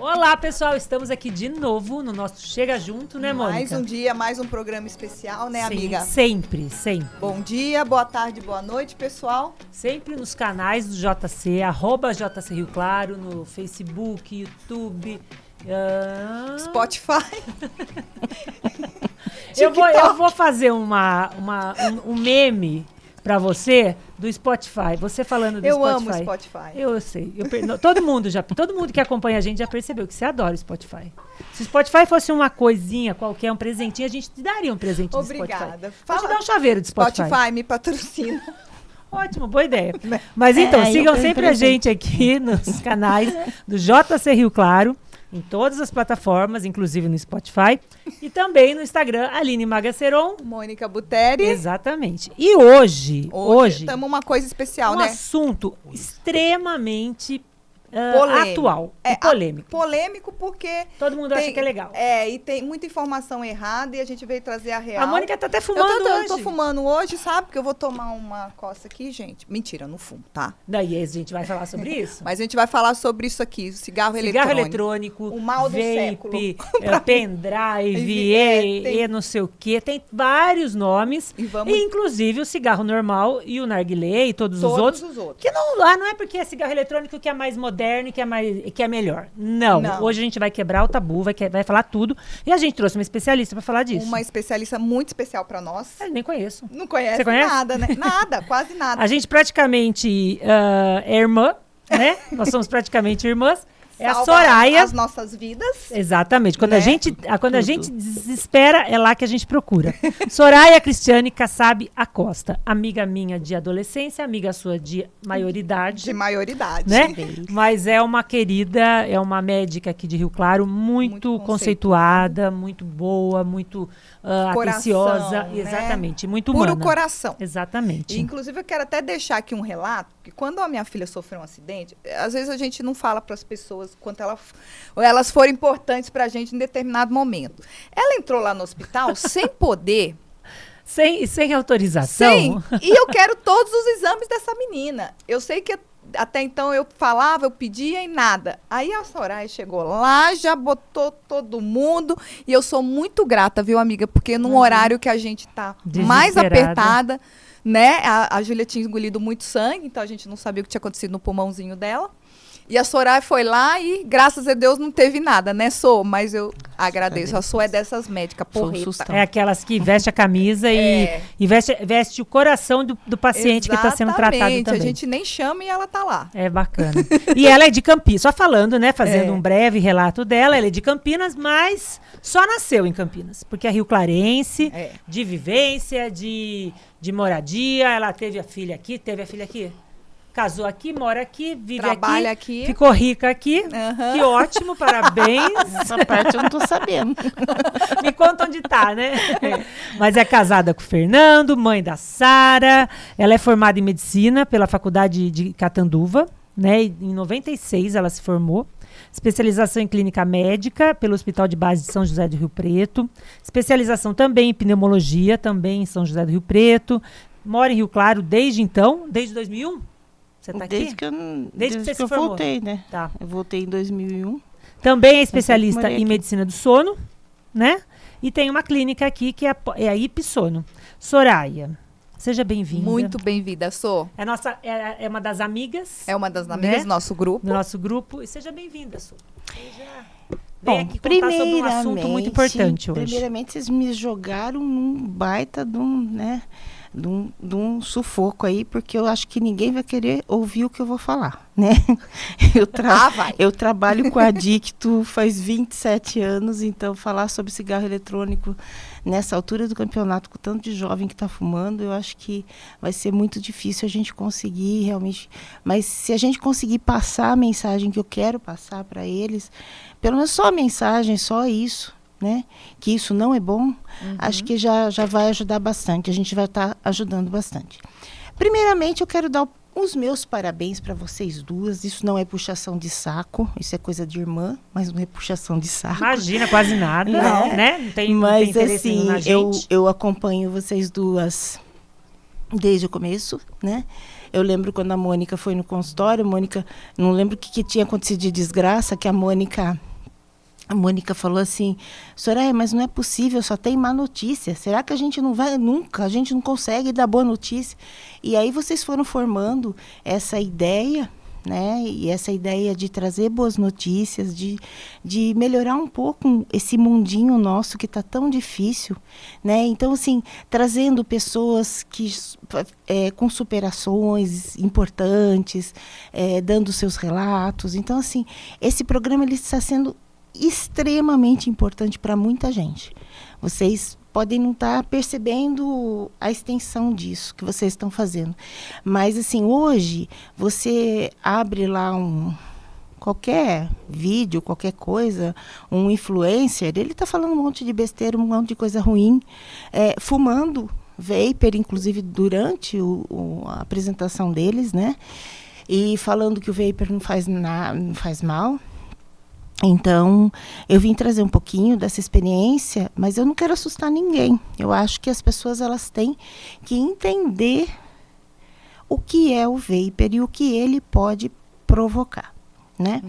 Olá, pessoal, estamos aqui de novo no nosso Chega Junto, né, Mônica? Mais um dia, mais um programa especial, né, Sim, amiga? Sempre. Bom dia, boa tarde, boa noite, pessoal. Sempre nos canais do JC, @JC Rio Claro, no Facebook, YouTube, Spotify. Eu vou fazer um meme pra você do Spotify. Você falando do Eu Spotify. amo o Spotify. Eu sei. Todo mundo que acompanha a gente já percebeu que você adora o Spotify. Se o Spotify fosse uma coisinha qualquer, um presentinho, a gente te daria um presente do Spotify. Obrigada. Vou te dar um chaveiro de Spotify. Spotify me patrocina. Ótimo, boa ideia. Mas então, sigam sempre a gente aqui nos canais do JC Rio Claro, em todas as plataformas, inclusive no Spotify, e também no Instagram, Aline Magaceron. Mônica Buteri. Exatamente. E hoje estamos uma coisa especial, um né? assunto extremamente Polêmico. atual e polêmico. Polêmico porque... Todo mundo acha que é legal. E tem muita informação errada e a gente veio trazer a real. A Mônica tá até fumando hoje. Eu tô fumando hoje, sabe? Porque eu vou tomar uma coça aqui, gente. Mentira, eu não fumo, tá? Daí a gente vai falar sobre isso? Mas a gente vai falar sobre isso aqui, cigarro eletrônico. O mal do vape, século. Pendrive, e não sei o quê. Tem vários nomes. E inclusive o cigarro normal e o narguilé e todos os outros. Que não é porque é cigarro eletrônico que é mais moderno e que é melhor. Não. Hoje a gente vai quebrar o tabu, vai falar tudo. E a gente trouxe uma especialista para falar disso. Uma especialista muito especial para nós. Eu nem conheço. Não conhece? Você conhece? Nada, né? Nada, quase nada. A gente praticamente é irmã, né? Nós somos praticamente irmãs. É a Soraya. As nossas vidas. Exatamente. Quando a gente desespera, é lá que a gente procura. Soraya Cristiane Kassab Acosta. Amiga minha de adolescência, amiga sua de maioridade. De maioridade. Né? Mas é uma querida, é uma médica aqui de Rio Claro, muito conceituada, muito boa, muito atenciosa. Né? Exatamente. Muito humana. Puro coração. Exatamente. E, inclusive, eu quero até deixar aqui um relato, que quando a minha filha sofreu um acidente, às vezes a gente não fala para as pessoas quanto elas foram importantes para a gente em determinado momento. Ela entrou lá no hospital sem poder. Sem autorização? E eu quero todos os exames dessa menina. Eu sei que até então eu falava, eu pedia e nada. Aí a Soraya chegou lá, já botou todo mundo. E eu sou muito grata, viu, amiga? Porque num horário que a gente tá mais apertada, né? A Júlia tinha engolido muito sangue, então a gente não sabia o que tinha acontecido no pulmãozinho dela. E a Soraya foi lá e, graças a Deus, não teve nada, né, Sô? Mas eu agradeço. A Sô é dessas médicas, porreta. É aquelas que veste a camisa e veste o coração do paciente que está sendo tratado também. A gente nem chama e ela tá lá. É bacana. E ela é de Campinas. Só falando, né, fazendo um breve relato dela, ela é de Campinas, mas só nasceu em Campinas. Porque é rio-clarense, de vivência, de moradia. Ela teve a filha aqui, casou aqui, mora aqui, vive trabalha aqui, ficou rica aqui. Que ótimo, parabéns. Essa parte eu não tô sabendo. Me conta onde tá, né? Mas é casada com o Fernando, mãe da Sara. Ela é formada em medicina pela Faculdade de Catanduva, né? Em 96 ela se formou. Especialização em clínica médica pelo Hospital de Base de São José do Rio Preto. Especialização também em pneumologia, também em São José do Rio Preto. Mora em Rio Claro desde 2001? Você tá desde aqui? Desde que eu voltei, né? Tá. Eu voltei em 2001. Também é especialista em medicina do sono, né? E tem uma clínica aqui que é a Ipsono. Soraya, seja bem-vinda. Muito bem-vinda, Sô. É uma das amigas. É uma das amigas do nosso grupo. Do nosso grupo. E seja bem-vinda, Sô. Bom, aqui contar sobre um assunto muito importante hoje. Primeiramente, vocês me jogaram num baita de um sufoco aí, porque eu acho que ninguém vai querer ouvir o que eu vou falar, né? Eu trabalho com adicto faz 27 anos, então falar sobre cigarro eletrônico nessa altura do campeonato, com tanto de jovem que está fumando, eu acho que vai ser muito difícil a gente conseguir realmente. Mas se a gente conseguir passar a mensagem que eu quero passar para eles, pelo menos só a mensagem, só isso, né? Que isso não é bom, acho que já vai ajudar bastante. A gente vai estar ajudando bastante. Primeiramente, eu quero dar os meus parabéns para vocês duas. Isso não é puxação de saco, isso é coisa de irmã, mas não é puxação de saco. Imagina, quase nada, né? Não tem mas interesse assim, na gente. eu acompanho vocês duas desde o começo, né? Eu lembro quando a Mônica foi no consultório, não lembro o que tinha acontecido de desgraça, que a Mônica falou assim: Soraya, mas não é possível, só tem má notícia. Será que a gente não vai nunca? A gente não consegue dar boa notícia? E aí vocês foram formando essa ideia, né? E essa ideia de trazer boas notícias, de melhorar um pouco esse mundinho nosso que está tão difícil, né? Então, assim, trazendo pessoas com superações importantes, dando seus relatos. Então, assim, esse programa ele está sendo extremamente importante para muita gente. Vocês podem não estar percebendo a extensão disso que vocês estão fazendo. Mas, assim, hoje, você abre lá qualquer vídeo, qualquer coisa, um influencer, ele está falando um monte de besteira, um monte de coisa ruim, fumando vapor, inclusive durante a apresentação deles, né? E falando que o vapor não faz mal. Então, eu vim trazer um pouquinho dessa experiência, mas eu não quero assustar ninguém. Eu acho que as pessoas elas têm que entender o que é o vapor e o que ele pode provocar, né?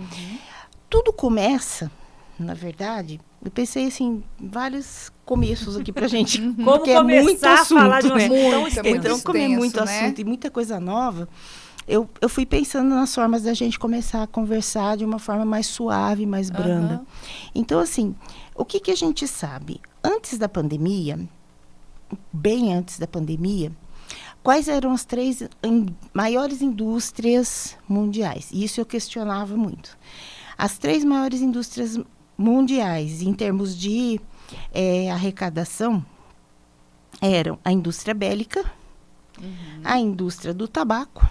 Tudo começa, na verdade, eu pensei assim, vários começos aqui pra gente, como porque é muito assunto, a falar de um né? assunto tão Muito extenso. Então, como é muito né? assunto e muita coisa nova, eu fui pensando nas formas da gente começar a conversar de uma forma mais suave, mais branda. Então, assim, o que a gente sabe? Antes da pandemia, bem antes da pandemia, quais eram as 3 maiores indústrias mundiais? Isso eu questionava muito. As 3 maiores indústrias mundiais, em termos de arrecadação, eram a indústria bélica, a indústria do tabaco,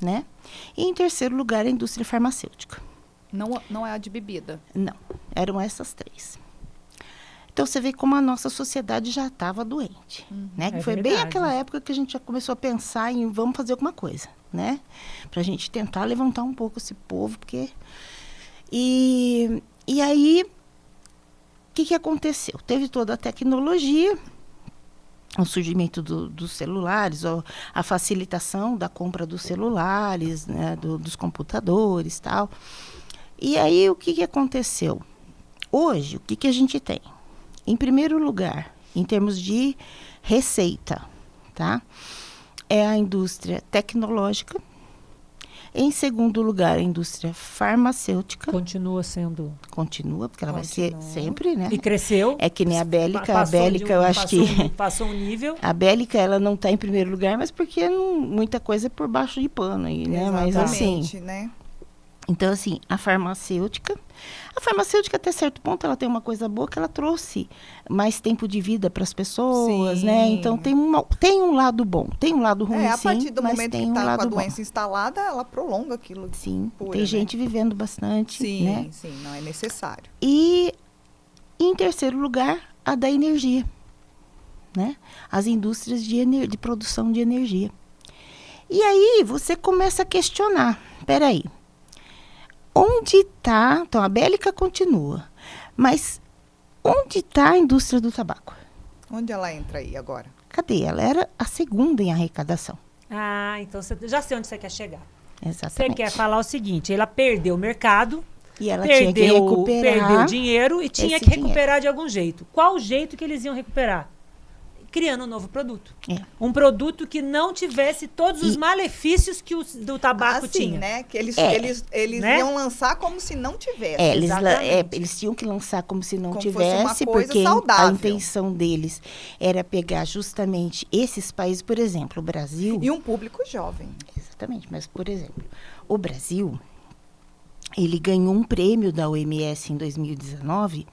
né? E em terceiro lugar, a indústria farmacêutica. Não é a de bebida. Não, eram essas 3. Então, você vê como a nossa sociedade já estava doente, né? Que foi verdade. bem aquela época que a gente já começou a pensar em vamos fazer alguma coisa, né? Para a gente tentar levantar um pouco esse povo, porque... E aí, o que aconteceu? Teve toda a tecnologia, o surgimento dos celulares, a facilitação da compra dos celulares, né, dos computadores e tal. E aí, o que aconteceu? Hoje, o que a gente tem? Em primeiro lugar, em termos de receita, tá? É a indústria tecnológica. Em segundo lugar, a indústria farmacêutica. Continua sendo. Continua, porque ela vai ser sempre, né? E cresceu. É que nem a bélica. A bélica, eu acho que... Passou um nível. A bélica, ela não está em primeiro lugar, mas porque muita coisa é por baixo de pano aí, né? Mas assim... né? Então, assim, a farmacêutica, até certo ponto, ela tem uma coisa boa que ela trouxe mais tempo de vida para as pessoas, né? Então, tem um lado bom, tem um lado ruim, a partir do momento que está com a doença bom. instalada, ela prolonga aquilo. Sim, pura, tem gente vivendo bastante, né? Sim, não é necessário. E, em terceiro lugar, a da energia, né? As indústrias de produção de energia. E aí, você começa a questionar, peraí, onde está... Então, a bélica continua. Mas onde está a indústria do tabaco? Onde ela entra aí agora? Cadê? Ela era a segunda em arrecadação. Ah, então já sei onde você quer chegar. Exatamente. Você quer falar o seguinte, ela perdeu o mercado, E ela tinha que recuperar perdeu dinheiro e tinha esse que recuperar de algum jeito. Qual o jeito que eles iam recuperar? Criando um novo produto. Um produto que não tivesse todos os malefícios que o do tabaco tinha. né? Que eles né? iam lançar como se não tivesse. Eles tinham que lançar como se não Como tivesse, fosse uma coisa porque saudável. a intenção deles era pegar justamente esses países, por exemplo, o Brasil... E um público jovem. Exatamente, mas, por exemplo, o Brasil, ele ganhou um prêmio da OMS em 2019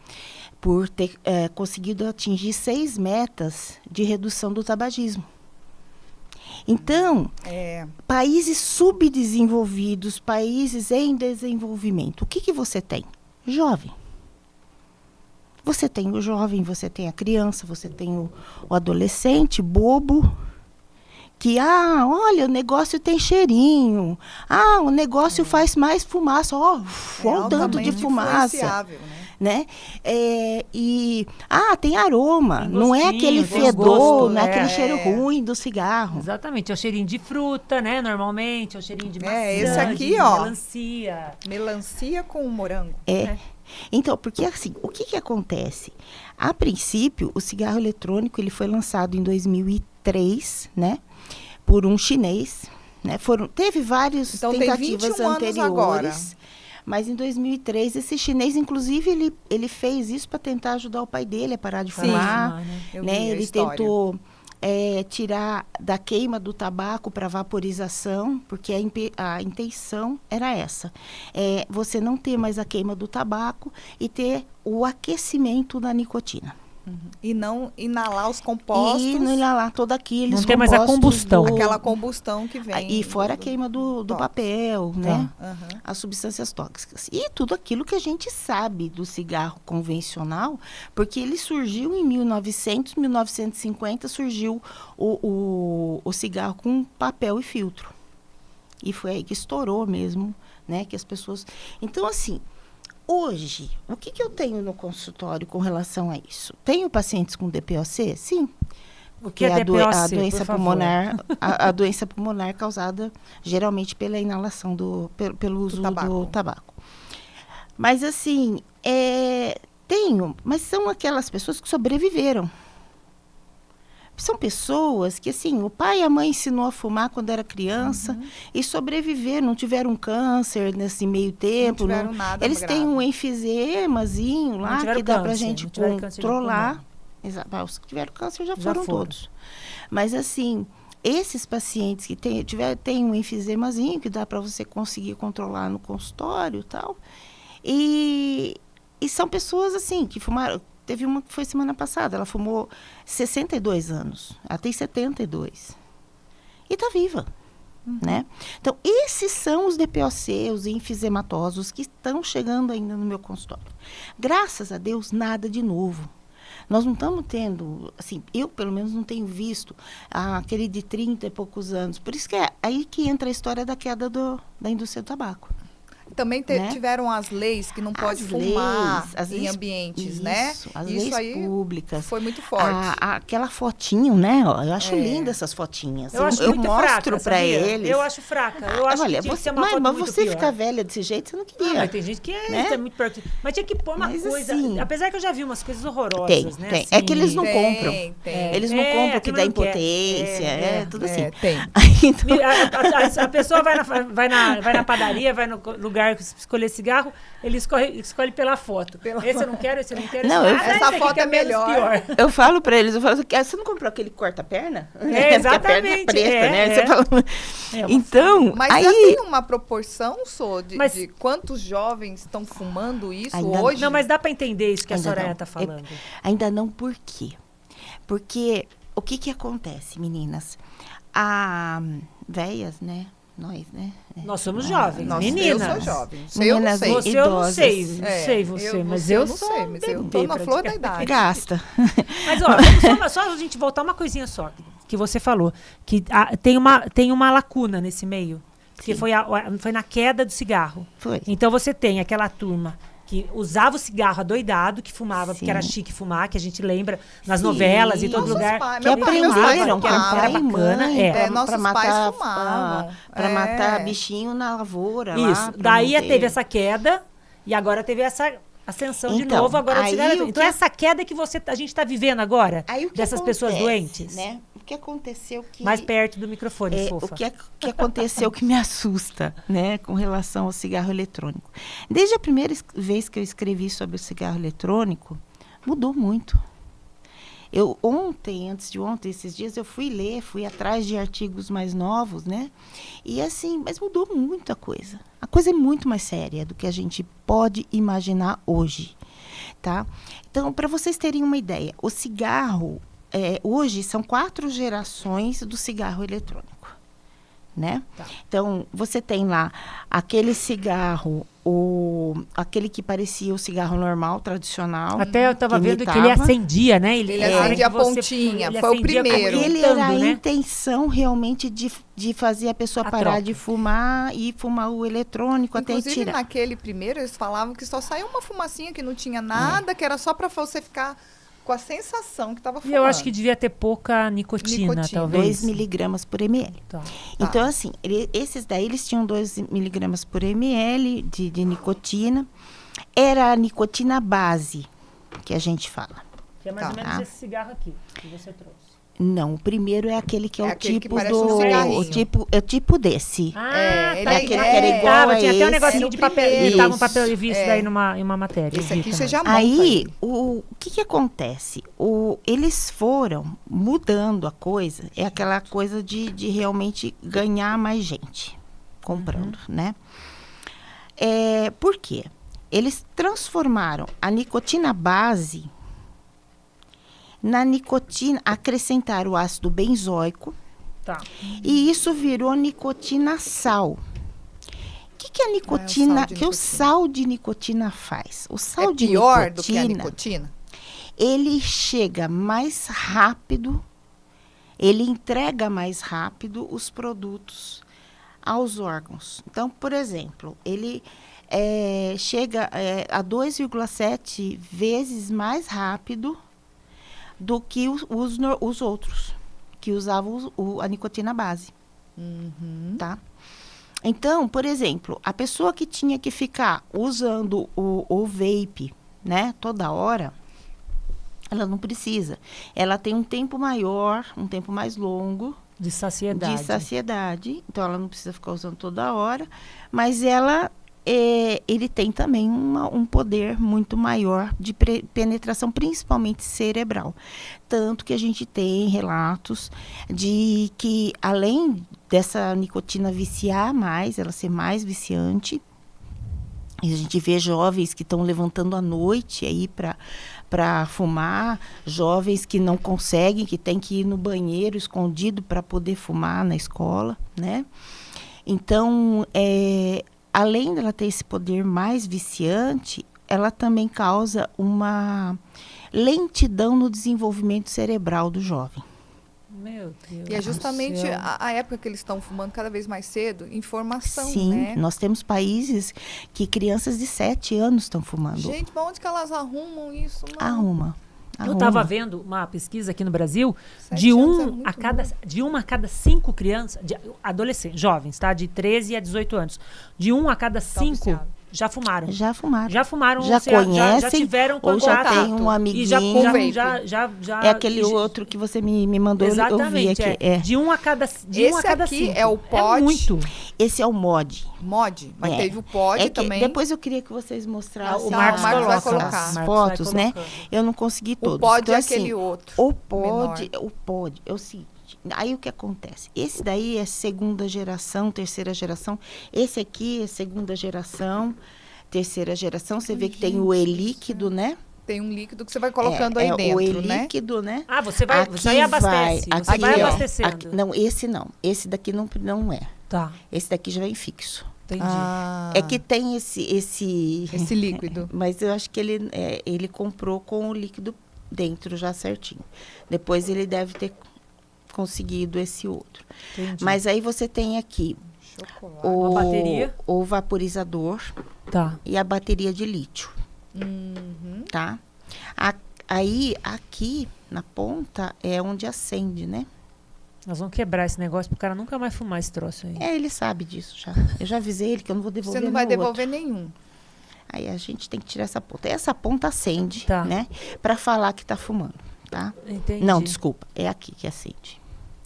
por ter conseguido atingir 6 metas de redução do tabagismo. Então, países subdesenvolvidos, países em desenvolvimento, o que você tem? Jovem. Você tem o jovem, você tem a criança, você tem o adolescente bobo, que, olha, o negócio tem cheirinho, o negócio faz mais fumaça, olha o tanto de fumaça, né? Tem aroma, tem não é aquele fedor, não é aquele cheiro ruim do cigarro. Exatamente, é o cheirinho de fruta, né, normalmente, é o cheirinho de maçã, esse aqui, de melancia. Melancia com morango. Então, porque assim, o que acontece? A princípio, o cigarro eletrônico, ele foi lançado em 2003, né? Por um chinês, né? Teve várias tentativas anteriores, mas em 2003 esse chinês, inclusive, ele fez isso para tentar ajudar o pai dele a parar de fumar, né? Ele tentou tirar da queima do tabaco para vaporização, porque a intenção era essa, você não ter mais a queima do tabaco e ter o aquecimento da nicotina. E não inalar os compostos. E não inalar todo aquilo. Não tem mais a combustão. Aquela combustão que vem. E fora a queima do papel, né? As substâncias tóxicas. E tudo aquilo que a gente sabe do cigarro convencional, porque ele surgiu em 1950, surgiu o cigarro com papel e filtro. E foi aí que estourou mesmo, né? Que as pessoas... Então, assim... Hoje, o que eu tenho no consultório com relação a isso? Tenho pacientes com DPOC? Sim. O que é DPOC, a doença pulmonar, a doença pulmonar causada geralmente pela inalação pelo uso do tabaco. Mas assim, mas são aquelas pessoas que sobreviveram. São pessoas que, assim, o pai e a mãe ensinou a fumar quando era criança e sobreviveram, não tiveram câncer nesse meio tempo. Não tiveram nada eles têm um enfisemazinho lá que dá pra gente controlar. Exato. Os que tiveram câncer já foram todos. Mas, assim, esses pacientes que têm um enfisemazinho que dá para você conseguir controlar no consultório e tal. E são pessoas, assim, que fumaram... Teve uma que foi semana passada, ela fumou 62 anos, ela tem 72. E está viva, né? Então, esses são os DPOC, os enfisematosos, que estão chegando ainda no meu consultório. Graças a Deus, nada de novo. Nós não estamos tendo, assim, eu pelo menos não tenho visto aquele de 30 e poucos anos. Por isso que é aí que entra a história da queda da indústria do tabaco. Também tiveram as leis que não pode fumar em ambientes, né? As leis públicas. Foi muito forte. Aquela fotinho, né? Eu acho linda essas fotinhas. Eu mostro para eles. Eu acho fraca. Eu acho que tinha que ser uma foto mas muito você pior. Ficar velha desse jeito, você não queria. Mas tem gente que é muito perto. Mas tinha que pôr uma coisa... Assim, apesar que eu já vi umas coisas horrorosas, né? Tem. Assim, é que eles não compram. Eles não compram que dá impotência. Tudo assim. Tem. Então... A pessoa vai na padaria, vai no lugar escolher cigarro, ele escolhe pela foto. Esse eu não quero, esse eu não quero. Essa foto é melhor. Eu falo pra eles, você não comprou aquele corta-perna? Exatamente. Porque a perna é preta, né? Você fala... Então, mas aí... já tem uma proporção, de quantos jovens estão fumando isso hoje? Não, mas dá pra entender isso que a Soraya tá falando. Ainda não, por quê? Porque o que acontece, meninas? Véias, né? Nós, né? Nós somos jovens, meninas. Eu sou jovem. Meninas, eu não sei. Você eu não sei. Não sei você, mas eu não sou sei. Mas eu tô na flor da idade. Gasta. Mas, ó, só a gente voltar uma coisinha só, que você falou, que tem uma lacuna nesse meio, que foi na queda do cigarro. Foi. Então você tem aquela turma que usava o cigarro adoidado, que fumava, porque era chique fumar, que a gente lembra nas novelas e todo lugar. Que aprenderam que era bacana. Nossos pais fumavam. Para matar bichinho na lavoura. Isso. Daí teve essa queda e agora teve essa ascensão de novo. Agora então essa queda que a gente está vivendo agora, dessas pessoas doentes. Né? O que aconteceu que... Mais perto do microfone, fofa. O que aconteceu que me assusta, né, com relação ao cigarro eletrônico. Desde a primeira vez que eu escrevi sobre o cigarro eletrônico, mudou muito. Antes de ontem, esses dias, eu fui atrás de artigos mais novos, né? E assim, mas mudou muita coisa. A coisa é muito mais séria do que a gente pode imaginar hoje, tá? Então, para vocês terem uma ideia, o cigarro... hoje são 4 gerações do cigarro eletrônico, né? Tá. Então, você tem lá aquele cigarro, aquele que parecia o cigarro normal, tradicional. Até eu estava vendo que ele imitava. acendia, né? Ele acendia a pontinha, foi o primeiro. Ele era a né? intenção realmente de fazer a pessoa A parar troca. de fumar e fumar o eletrônico até Inclusive, tirar. naquele primeiro, eles falavam que só saiu uma fumacinha que não tinha nada, que era só para você ficar com a sensação que estava E fumando. eu acho que devia ter pouca nicotina, talvez. 2 miligramas por ml. Tá. Então, assim, esses daí, eles tinham 2 miligramas por ml de nicotina. Era a nicotina base, que a gente fala. Que é mais ou Tá. menos esse cigarro aqui, que você trouxe. Não, o primeiro é aquele que é, É o aquele que tipo parece do... um cigarrinho. É o tipo desse. Ah, ele tá. é aquele é, que era igual Tava, a tinha até um esse. negocinho Era o de papel. primeiro. Tava um papel, eu vi isso É. daí em uma matéria. Esse eu vi aqui também. você já monta Aí, ele. o que acontece? Eles foram mudando a coisa, é aquela coisa de realmente ganhar mais gente comprando, né? Por quê? Eles transformaram a nicotina base na nicotina, acrescentaram o ácido benzoico, Tá. e isso virou nicotina sal. O que a nicotina, sal de o sal de nicotina faz? O sal É de pior do que a nicotina, nicotina? ele chega mais rápido, ele entrega mais rápido os produtos aos órgãos. Então, por exemplo, ele chega a 2,7 vezes mais rápido do que os outros, que usavam a nicotina base. Tá? Então, por exemplo, a pessoa que tinha que ficar usando o vape, né, toda hora, ela não precisa. Ela tem um tempo maior, um tempo mais longo De saciedade. de saciedade. Então, ela não precisa ficar usando toda hora. Mas ele tem também um poder muito maior de penetração, principalmente cerebral. Tanto que a gente tem relatos de que, além dessa nicotina viciar mais, ela ser mais viciante, e a gente vê jovens que estão levantando à noite aí para fumar, jovens que não conseguem, que tem que ir no banheiro escondido para poder fumar na escola, né? Então, além dela ter esse poder mais viciante, ela também causa uma lentidão no desenvolvimento cerebral do jovem. Meu Deus. E é justamente do céu. a época que eles estão fumando cada vez mais cedo, informação, Sim, né? nós temos países que crianças de 7 anos estão fumando. Gente, mas onde que elas arrumam isso? Não. Arruma. Eu estava vendo uma pesquisa aqui no Brasil 7 de anos é um muito a cada, novo. de uma a cada 5 crianças, adolescentes, jovens, tá? De 13 a 18 anos. De 1 a cada 5 viciado. já fumaram. Já fumaram. Já fumaram, Já ou seja, já conhecem, tiveram ou já contato. tem um amiguinho. E já, vape. já É aquele e- outro que você me mandou, eu vi Exatamente, aqui. De 1 a cada Esse um a cada aqui 5. é o pod. É muito. Esse é o mod. Mod, mas É. teve o pod Que também. depois eu queria que vocês mostrassem O Tá, Marcos o Marcos vai coloca. colocar. as Marcos vai fotos, né? colocando. Eu não consegui todos. O pod Então, é assim, aquele outro. o pod é o seguinte. Aí o que acontece? Esse daí é segunda geração, terceira geração. Esse aqui é segunda geração, terceira geração. Você vê que tem o e-líquido, né? Tem um líquido que você vai colocando aí o dentro, né? e-líquido, né? Ah, você vai, você aí abastece. Você vai abastecendo. Não, esse não. Esse daqui não é. Tá, Esse daqui já vem fixo. entendi. É que tem esse Esse líquido. Mas eu acho que ele comprou com o líquido dentro já certinho. Depois ele deve ter conseguido esse outro. Entendi. Mas aí você tem aqui Chocolate. Uma bateria. o vaporizador Tá. e a bateria de lítio, tá? Aí, aqui na ponta é onde acende, né? Nós vamos quebrar esse negócio pro cara nunca mais fumar esse troço aí. Ele sabe disso já. Eu já avisei ele que eu não vou devolver Você não vai no outro. devolver nenhum. Aí a gente tem que tirar essa ponta. Essa ponta acende, Tá. né? Pra falar que tá fumando, tá? Entendi. Não, desculpa. É aqui que acende.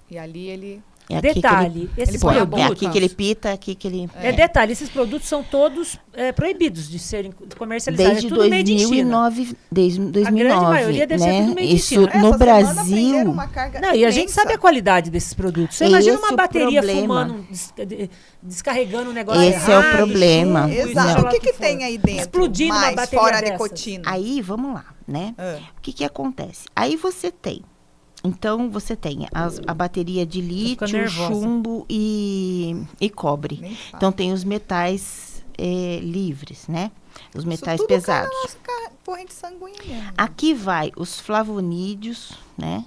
E ali ele... É aqui Detalhe, que esses ele põe a produtos... é aqui que ele pita, é aqui que ele... Detalhe, esses produtos são todos proibidos de serem comercializados. Desde É tudo made in China. 2009, desde 2009, grande maioria deve ser né? tudo made in Isso China. Essa no semana Brasil... aprenderam uma carga Não, e a gente imensa. sabe a qualidade desses produtos. Você Esse imagina é uma o bateria problema. fumando, descarregando um negócio Esse é o errado, problema. chumbo, e Exato. seja O lá que for. tem aí dentro? Explodindo uma mais, bateria fora a dessas. nicotina. Aí, vamos lá, né? Ah. O que acontece? Aí você tem Então, você tem a bateria de lítio, chumbo e cobre. Então, tem os metais livres, né? Os metais pesados. Isso tudo cai na nossa corrente sanguínea. Aqui vai os flavonídeos, né?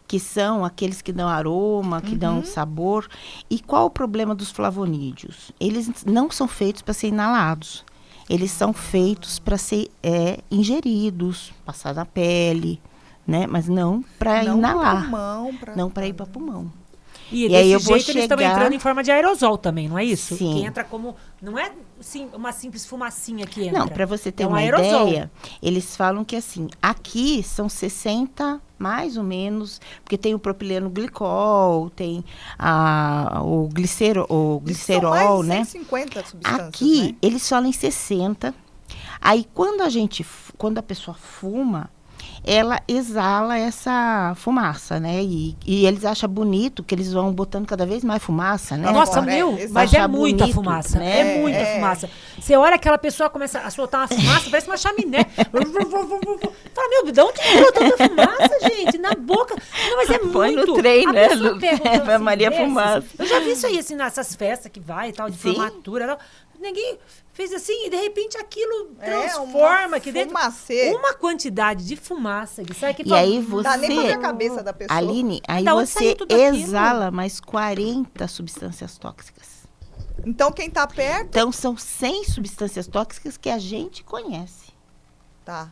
Que são aqueles que dão aroma, que dão sabor. E qual o problema dos flavonídeos? Eles não são feitos para ser inalados. Eles são feitos para ser ingeridos, passar na pele, né? Mas não para inalar. Não para ir para pulmão. E desse aí jeito eles estão entrando em forma de aerosol também, não é isso? Sim. Que entra como... Não é uma simples fumacinha que entra. Não, para você ter uma ideia, eles falam que assim, aqui são 60, mais ou menos, porque tem o propileno glicol, tem o glicerol, né? 150 substâncias, aqui, né? eles falam em 60. Aí, quando a pessoa fuma, ela exala essa fumaça, né? E eles acham bonito que eles vão botando cada vez mais fumaça, né? Nossa, mas é muita fumaça. Né? É muita fumaça. Você olha aquela pessoa começa a soltar uma fumaça, parece uma chaminé. Fala, meu, de onde tirou tanta fumaça, gente? Na boca. Não, mas é Põe muito. No trem, né? Pega Maria Fumaça. Eu já vi isso aí, assim, nessas festas que vai e tal, de formatura e tal. Ninguém fez assim e de repente aquilo transforma aqui dentro uma quantidade de fumaça que sai que e aí você dá nem pra ver a cabeça da pessoa. Aline, aí você exala mais 40 substâncias tóxicas. Então quem tá perto? Então são 100 substâncias tóxicas que a gente conhece. Tá.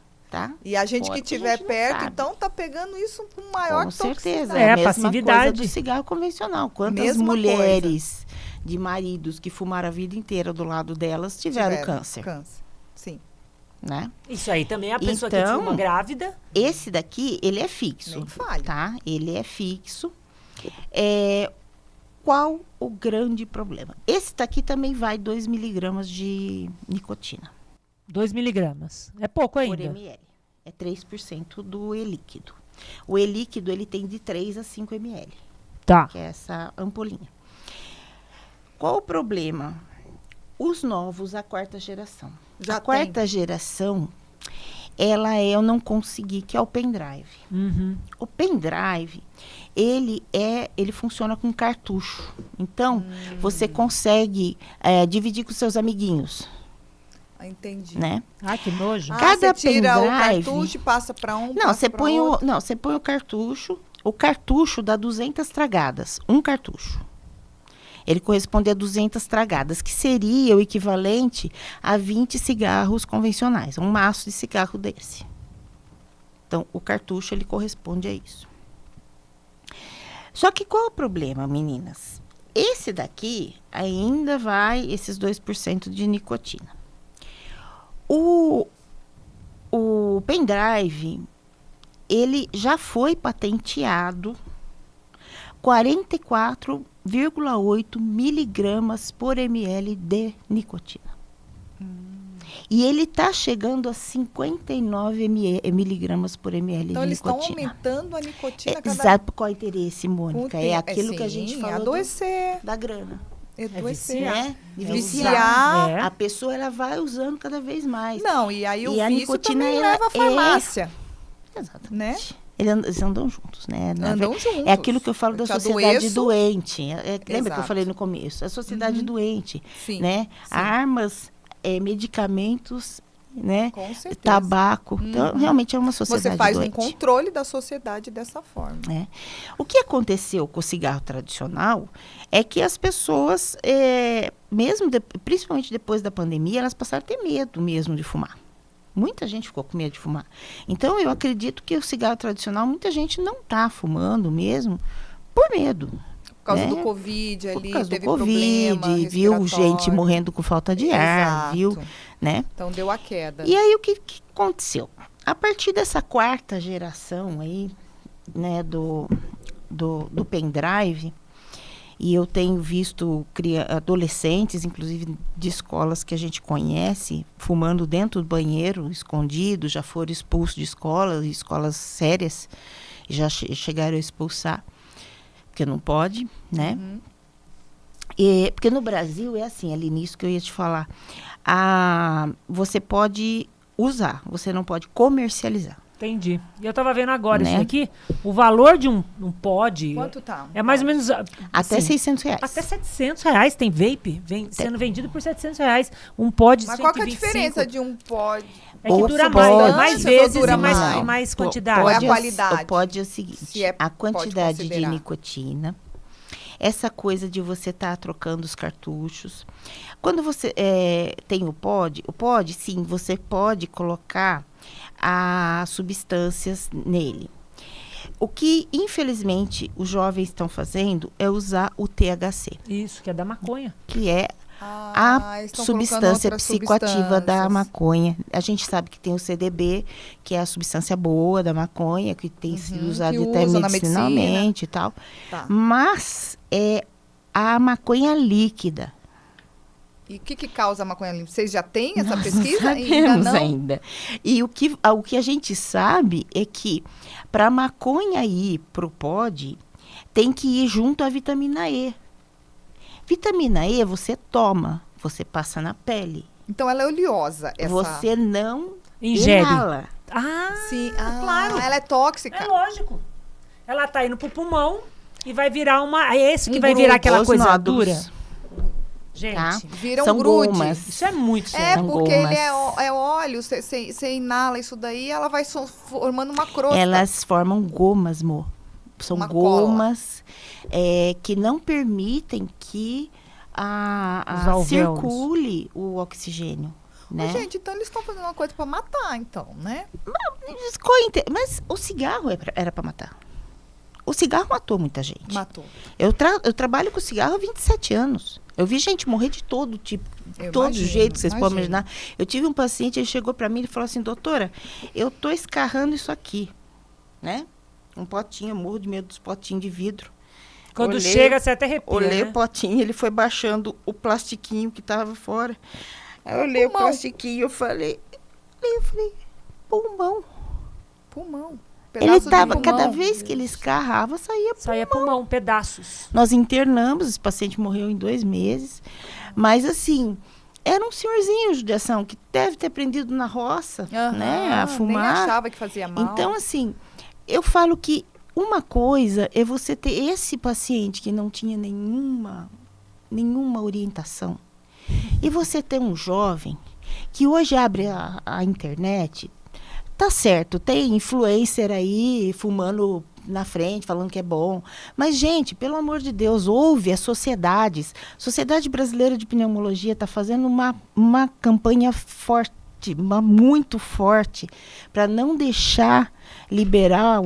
E a gente que estiver perto, então tá pegando isso com maior toxicidade. Com certeza. É a a passividade coisa do cigarro convencional. Quantas mulheres de maridos que fumaram a vida inteira do lado delas tiveram câncer. Sim. Né? Isso aí também é a pessoa que fuma grávida. Esse daqui, ele é fixo. Nem falha. Tá? Ele é fixo. Qual o grande problema? Esse daqui também vai 2 miligramas de nicotina. 2 miligramas. É pouco ainda. Por ml. É 3% do e-líquido. O e-líquido, ele tem de 3 a 5 ml. Tá. Que é essa ampolinha. Qual o problema? Os novos, a quarta geração. A quarta geração, eu não consegui, que é o pendrive. O pendrive, ele funciona com cartucho. Então, você consegue dividir com seus amiguinhos. Entendi. Né? Que nojo. Cada você tira pendrive, o cartucho e passa para um, você põe o cartucho. O cartucho dá 200 tragadas. Um cartucho. Ele corresponde a 200 tragadas, que seria o equivalente a 20 cigarros convencionais. Um maço de cigarro desse. Então, o cartucho, ele corresponde a isso. Só que qual é o problema, meninas? Esse daqui ainda vai esses 2% de nicotina. O pendrive, ele já foi patenteado 44,8 miligramas por ml de nicotina. E ele está chegando a 59 miligramas por ml então, de nicotina. Então, eles estão aumentando a nicotina Sabe qual é o interesse, Mônica? É aquilo que a gente falou da grana. Né? Viciar. A pessoa, ela vai usando cada vez mais. Não, e aí o vício nicotina também leva à farmácia. Exatamente. Né? Eles andam juntos, né? Andam juntos. É aquilo que eu falo da sociedade doente. Lembra que eu falei no começo? A sociedade doente. Sim, né? Sim. Armas, medicamentos, né? Com certeza. Tabaco. Então, realmente é uma sociedade doente. Você faz um controle da sociedade dessa forma. O que aconteceu com o cigarro tradicional é que as pessoas, principalmente depois da pandemia, elas passaram a ter medo mesmo de fumar. Muita gente ficou com medo de fumar. Então, eu acredito que o cigarro tradicional, muita gente não está fumando mesmo por medo. Por causa do Covid ali, por causa teve do Covid, viu gente morrendo com falta de ar, viu? Né? Então, deu a queda. E aí, o que aconteceu? A partir dessa quarta geração aí, né, do pendrive, e eu tenho visto adolescentes, inclusive de escolas que a gente conhece, fumando dentro do banheiro, escondido, já foram expulsos de escolas sérias, e já chegaram a expulsar, porque não pode, né? Porque no Brasil é assim, ali nisso que eu ia te falar, você pode usar, você não pode comercializar. Entendi. E eu tava vendo agora Né? isso aqui, o valor de um pod Quanto tá? é mais ou menos... Até assim, R$600. Até R$700 tem vape sendo vendido por R$700. Um pod Mas qual que é a 125. diferença de um pod? É que Ou dura pode- mais ou vezes dura e mais, mais? e mais Po- quantidade. Ou é a pode qualidade? O pod é o seguinte, Se é- a pode quantidade de considerar. nicotina, essa coisa de você estar trocando os cartuchos. Quando você tem o pod, sim, você pode colocar as substâncias nele. O que, infelizmente, os jovens estão fazendo é usar o THC, Isso, que é da maconha. que é a eles estão colocando substância outras psicoativa da substâncias. maconha. A gente sabe que tem o CDB, que é a substância boa da maconha, que tem sido usado que até usa na medicinalmente e tal. Tá. Mas é a maconha líquida. E o que causa a maconha limpa? Vocês já têm essa Nós pesquisa? não Ainda sabemos não? ainda. E o que a gente sabe é que para a maconha ir pro pod, tem que ir junto à vitamina E. Vitamina E você toma, você passa na pele. Então ela é oleosa, essa... Você não Ingere. inala. Ah, Sim, claro. ela é tóxica. É lógico. Ela tá indo pro pulmão e vai virar uma... É esse que Um vai virar grupo, aquela Os coisa nódulos, dura? Gente, tá? Vira um São grude. gomas. isso é muito É, sério. São porque gomas. ele é óleo, você inala isso daí, ela vai formando uma crosta. Elas formam gomas, Mo. São Uma cola. gomas que não permitem que Os alvéolos. circule o oxigênio. Né? Mas, gente, então eles estão fazendo uma coisa pra matar, então, né? Mas o cigarro era para matar. O cigarro matou muita gente. Matou. Eu trabalho com cigarro há 27 anos. Eu vi gente morrer de todo tipo, Eu todos os imagino, jeitos, vocês podem imagino. imaginar. Eu tive um paciente, ele chegou para mim e falou assim, doutora, eu tô escarrando isso aqui, né? Um potinho, eu morro de medo dos potinhos de vidro. Quando Olhei- chega, você até arrepia, Olhei né? o potinho, ele foi baixando o plastiquinho que tava fora. Aí eu olhei o Pulmão. plastiquinho, eu falei, pulmão. Pulmão. Ele Pedaço de tava, pulmão. cada vez que ele escarrava, saía. Saía pulmão, pedaços. Nós internamos, esse paciente morreu em 2 meses. Mas assim, era um senhorzinho, judiação, que deve ter aprendido na roça, Aham, né, a Nem fumar. achava que fazia mal. Então, assim, eu falo que uma coisa é você ter esse paciente que não tinha nenhuma orientação. E você ter um jovem que hoje abre a internet, tá certo, tem influencer aí fumando na frente, falando que é bom. Mas, gente, pelo amor de Deus, ouve as sociedades. Sociedade Brasileira de Pneumologia está fazendo uma campanha forte, muito forte, para não deixar liberar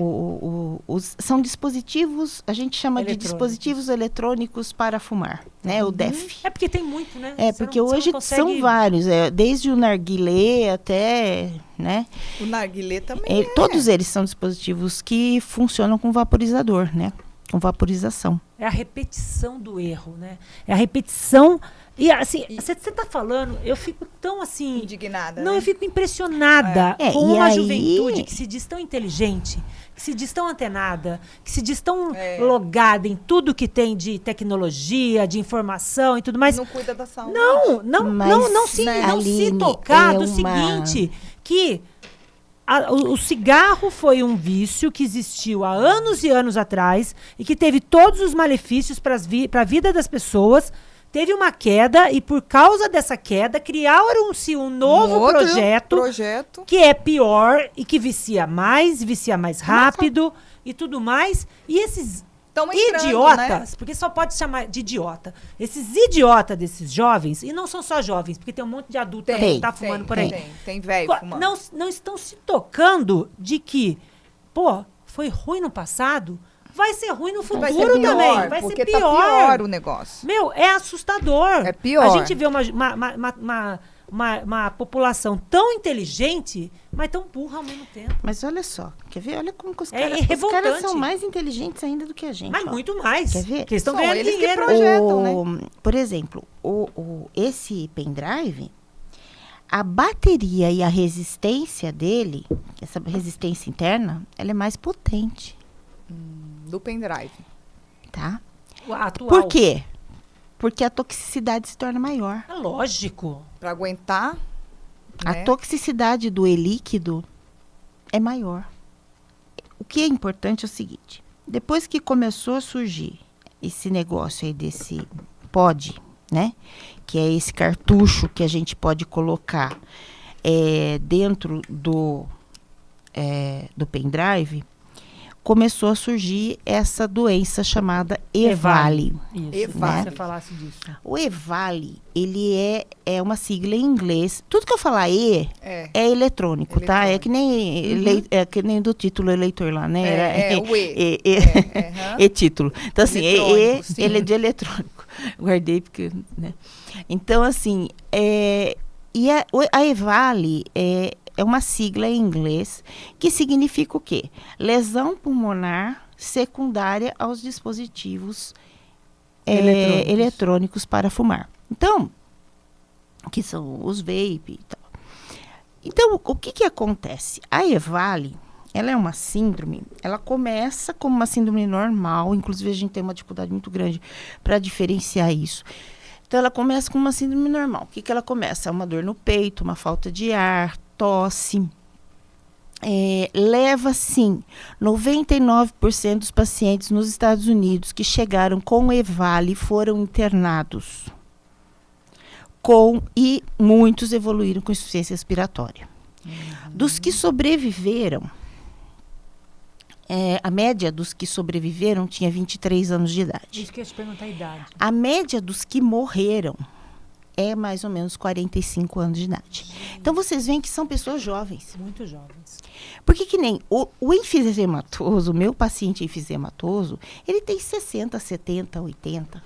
são dispositivos, a gente chama de Eletrônicos. dispositivos eletrônicos para fumar, né? O DEF. É porque tem muito, né? É, Você porque não- você não hoje consegue- são vários, desde o narguilé até, né? O narguilé também Todos eles são dispositivos que funcionam com vaporizador, né? Com vaporização. É a repetição do erro, né? É a repetição. E assim, você tá falando, eu fico tão assim. indignada, Não, né? eu fico impressionada É, com e uma aí- juventude que se diz tão inteligente, que se diz tão antenada, que se diz tão É. logada em tudo que tem de tecnologia, de informação e tudo mais. Não cuida da saúde. Mas, Não se Aline, tocar é do uma- seguinte, que o cigarro foi um vício que existiu há anos e anos atrás e que teve todos os malefícios para a vida das pessoas. Teve uma queda e, por causa dessa queda, criaram-se um novo outro projeto que é pior e que vicia mais rápido e tudo mais. E esses Tão entrando, idiotas, né? porque só pode chamar de idiota, esses idiotas desses jovens, e não são só jovens, porque tem um monte de adulto Tem, também que tá fumando por aí. Tem velho fumando. Não estão se tocando de que, pô, foi ruim no passado, vai ser ruim no futuro Vai ser pior, também. Vai porque ser tá pior. pior o negócio. Meu, é assustador. É pior. A gente vê uma população tão inteligente, mas tão burra ao mesmo tempo. Mas olha só, quer ver? Olha como que os É caras são revoltante. mais inteligentes ainda do que a gente. Mas ó. muito mais. Quer ver? Porque eles estão São ganhando eles que dinheiro. projetam, né? Por exemplo, esse pendrive, a bateria e a resistência dele, essa resistência interna, ela é mais potente, Do pendrive. tá? O atual. Por quê? Porque a toxicidade se torna maior. É lógico. Pra aguentar. A né? toxicidade do e-líquido é maior. O que é importante é o seguinte, depois que começou a surgir esse negócio aí desse pod, né? Que é esse cartucho que a gente pode colocar dentro do pendrive, começou a surgir essa doença chamada EVALI. Isso, EVALI. Se você falasse disso. O EVALI, ele é uma sigla em inglês. Tudo que eu falar é eletrônico, tá? É que nem, é que nem do título eleitor lá, né? O E. E-título. Então, assim, Eletrônico, sim. ele é de eletrônico. Guardei porque, né? Então, assim, e a EVALI é uma sigla em inglês que significa o quê? Lesão pulmonar secundária aos dispositivos eletrônicos para fumar. Então, que são os vape e tal. Então, o que acontece? A EVALI, ela é uma síndrome, ela começa como uma síndrome normal, inclusive a gente tem uma dificuldade muito grande para diferenciar isso. Então, ela começa com uma síndrome normal. O que ela começa? É uma dor no peito, uma falta de ar, tosse. Leva, sim, 99% dos pacientes nos Estados Unidos que chegaram com EVALI foram internados. E muitos evoluíram com insuficiência respiratória. Dos que sobreviveram, a média dos que sobreviveram tinha 23 anos de idade. Isso que eu ia te perguntar a idade. A média dos que morreram é mais ou menos 45 anos de idade. Então, vocês veem que são pessoas jovens. Muito jovens. Porque que nem o enfisematoso, o meu paciente enfisematoso, ele tem 60, 70, 80.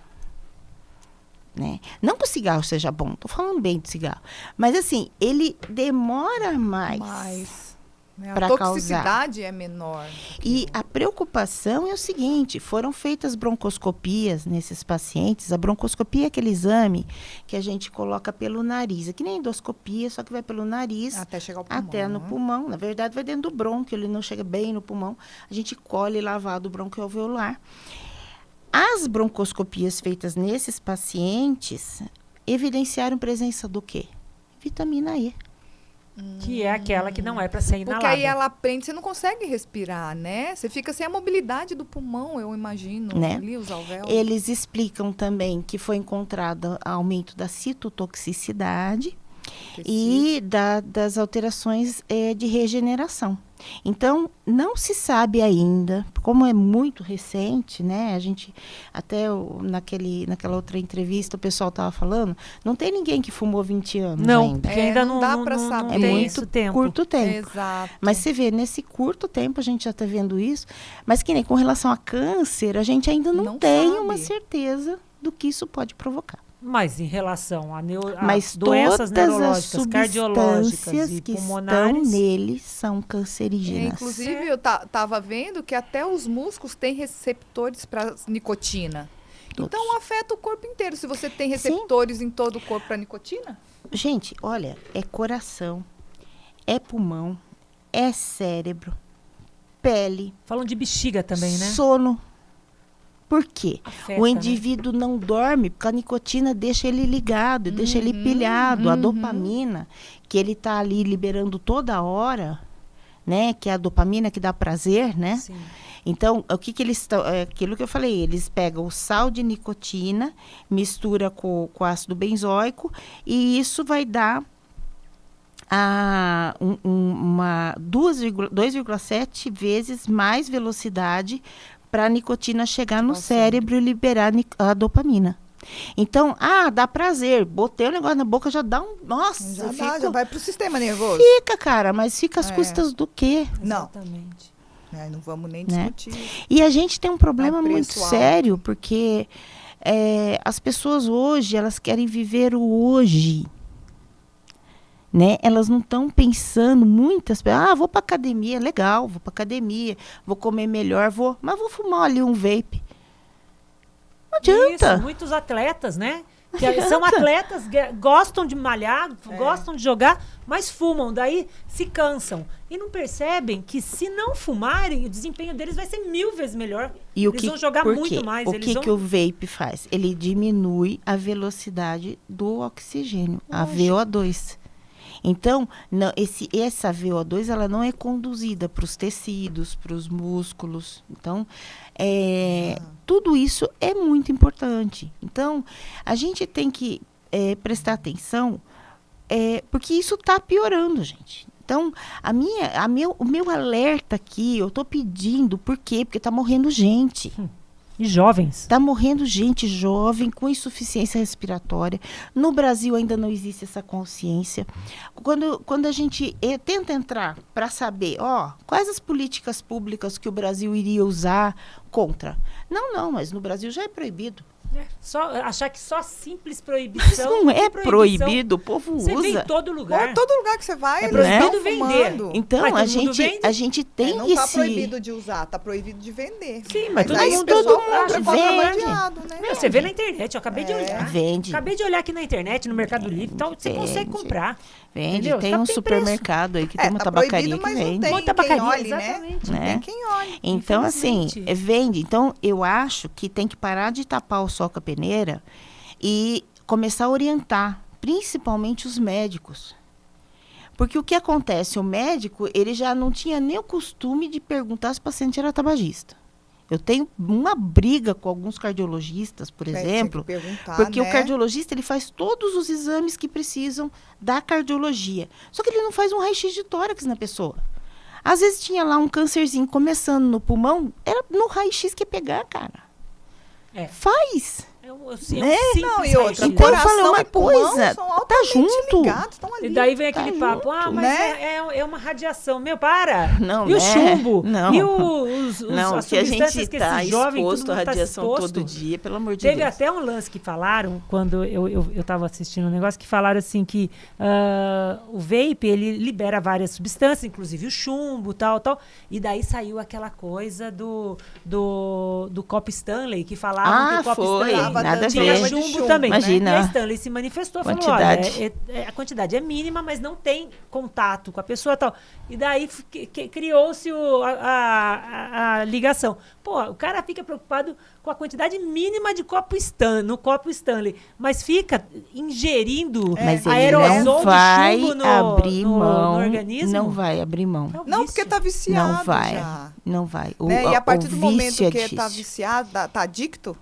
Né? Não que o cigarro seja bom, estou falando bem do cigarro. Mas, assim, ele demora mais a toxicidade é menor. E a preocupação é o seguinte, foram feitas broncoscopias nesses pacientes. A broncoscopia é aquele exame que a gente coloca pelo nariz. É que nem endoscopia, só que vai pelo nariz. Até chegar ao pulmão. Até no pulmão. Na verdade, vai dentro do brônquio, ele não chega bem no pulmão. A gente colhe lavado brônquio-alveolar. As broncoscopias feitas nesses pacientes evidenciaram presença do quê? Vitamina E. Que é aquela que não é para ser inalada. Porque aí ela prende, você não consegue respirar, né? Você fica sem a mobilidade do pulmão, eu imagino, né? Ali, os alvéolos. Eles explicam também que foi encontrado aumento da citotoxicidade e das alterações de regeneração. Então, não se sabe ainda, como é muito recente, né? A gente, até naquela outra entrevista, o pessoal estava falando, não tem ninguém que fumou 20 anos ainda. Porque ainda não dá para saber. É muito curto tempo. Exato. Mas você vê, nesse curto tempo, a gente já está vendo isso, mas que nem com relação a câncer, a gente ainda não tem sabe. uma certeza do que isso pode provocar. Mas em relação a Mas doenças todas neurológicas, as cardiológicas e que pulmonares, estão nele são cancerígenas. Inclusive, eu estava vendo que até os músculos têm receptores para nicotina. Todos. Então, afeta o corpo inteiro. Se você tem receptores em todo o corpo para nicotina. Gente, olha, é coração, é pulmão, é cérebro, pele. falam de bexiga também, né? Sono. Por quê? Afeta, O indivíduo não dorme porque a nicotina deixa ele ligado, deixa ele pilhado. A dopamina, que ele está ali liberando toda hora, né? Que é a dopamina que dá prazer, né? Sim. Então, o que eles estão... É aquilo que eu falei, eles pegam o sal de nicotina, mistura com ácido benzoico e isso vai dar 2,7 vezes mais velocidade para a nicotina chegar no cérebro e liberar a dopamina. Então, dá prazer. Botei o negócio na boca, já dá um... Nossa, Já vai pro sistema nervoso. Fica, cara, mas fica às custas do quê? Não. Exatamente. Não vamos nem Né? discutir. E a gente tem um problema preço muito alto. sério, porque as pessoas hoje, elas querem viver o hoje. Né? Elas não estão pensando, muitas pessoas, vou para academia, legal, vou para academia, vou comer melhor, mas vou fumar ali um vape. Não adianta. Isso, muitos atletas, né? Que são atletas, gostam de malhar, gostam de jogar, mas fumam, daí se cansam. E não percebem que se não fumarem, o desempenho deles vai ser 1000 vezes melhor. Eles vão jogar muito mais. O que o vape faz? Ele diminui a velocidade do oxigênio, a VO2. Então, essa VO2, ela não é conduzida para os tecidos, para os músculos. Então, tudo isso é muito importante. Então, a gente tem que prestar atenção, porque isso está piorando, gente. Então, o meu alerta aqui, eu estou pedindo, por quê? Porque está morrendo gente. E jovens. Está morrendo gente jovem com insuficiência respiratória. No Brasil ainda não existe essa consciência. Quando a gente tenta entrar para saber, quais as políticas públicas que o Brasil iria usar contra. Não, mas no Brasil já é proibido. Só achar que só simples proibição. Mas não é proibido, o povo usa. Você vê em todo lugar. Todo lugar que você vai, é proibido vender. Então, a gente tem não está proibido de usar, está proibido de vender. Sim, mas todo mundo vende. Né? Você vê na internet, eu acabei de olhar. Vende. Acabei de olhar aqui na internet, no Mercado Livre, então você consegue comprar. Vende, tem um supermercado aí que tem uma tabacaria que vende. Tem tabacaria, quem olhe, exatamente. Né? Tem quem olhe. Então, assim, vende. Então, eu acho que tem que parar de tapar o sol com a peneira e começar a orientar, principalmente os médicos. Porque o que acontece? O médico, ele já não tinha nem o costume de perguntar se o paciente era tabagista. Eu tenho uma briga com alguns cardiologistas, por exemplo, porque o cardiologista ele faz todos os exames que precisam da cardiologia. Só que ele não faz um raio-x de tórax na pessoa. Às vezes tinha lá um câncerzinho começando no pulmão, era no raio-x que ia pegar, cara. Faz. Não, e outra, então eu falei uma coisa, tá junto. Ligados, e daí vem aquele papo, mas é uma radiação. Meu, para! Não, e o chumbo? Não. E as que a gente está exposto à radiação todo dia, pelo amor de Deus. Teve até um lance que falaram, quando eu estava assistindo um negócio, que falaram assim que o vape, ele libera várias substâncias, inclusive o chumbo, tal. E daí saiu aquela coisa do copo Stanley, que falavam que o copo Stanley nada a tinha ver. chumbo também. Imagina. E a Stanley se manifestou, falou, olha, a quantidade é mínima, mas não tem contato com a pessoa e tal. E daí criou-se a ligação. Pô, o cara fica preocupado com a quantidade mínima de no copo Stanley, mas fica ingerindo aerosol de chumbo no organismo. Não vai abrir mão. Não, porque tá viciado. Não vai. E a partir do momento que tá viciado, tá adicto,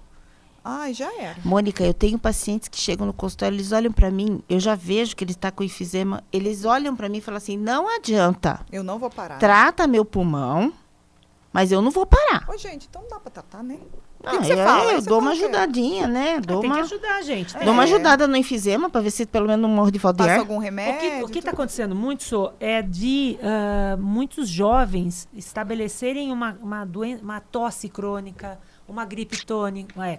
já era. Mônica, eu tenho pacientes que chegam no consultório, eles olham para mim, eu já vejo que ele está com enfisema, eles olham para mim e falam assim, não adianta. Eu não vou parar. Trata meu pulmão, mas eu não vou parar. Gente, então não dá para tratar, né? O que você fala? Eu dou uma ajudadinha, né? Tem que ajudar, gente. Dou uma ajudada no enfisema para ver se pelo menos não morre de falta de ar. Passa algum remédio? O que está acontecendo muito, é de muitos jovens estabelecerem uma tosse crônica, uma gripe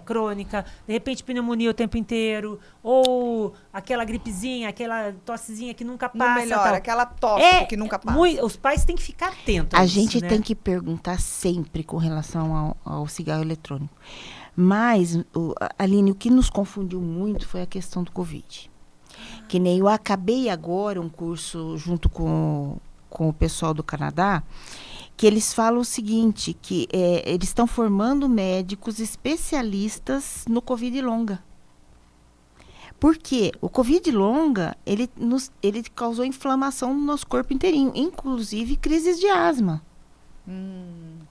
crônica, de repente pneumonia o tempo inteiro, ou aquela gripezinha, aquela tossezinha que nunca passa. Aquela tosse que nunca passa. Os pais têm que ficar atentos. A gente tem que perguntar sempre com relação ao cigarro eletrônico. Mas, Aline, o que nos confundiu muito foi a questão do Covid. Que nem eu acabei agora um curso junto com o pessoal do Canadá, que eles falam o seguinte, que eles estão formando médicos especialistas no Covid longa. Por quê? O Covid longa, ele causou inflamação no nosso corpo inteirinho, inclusive crises de asma.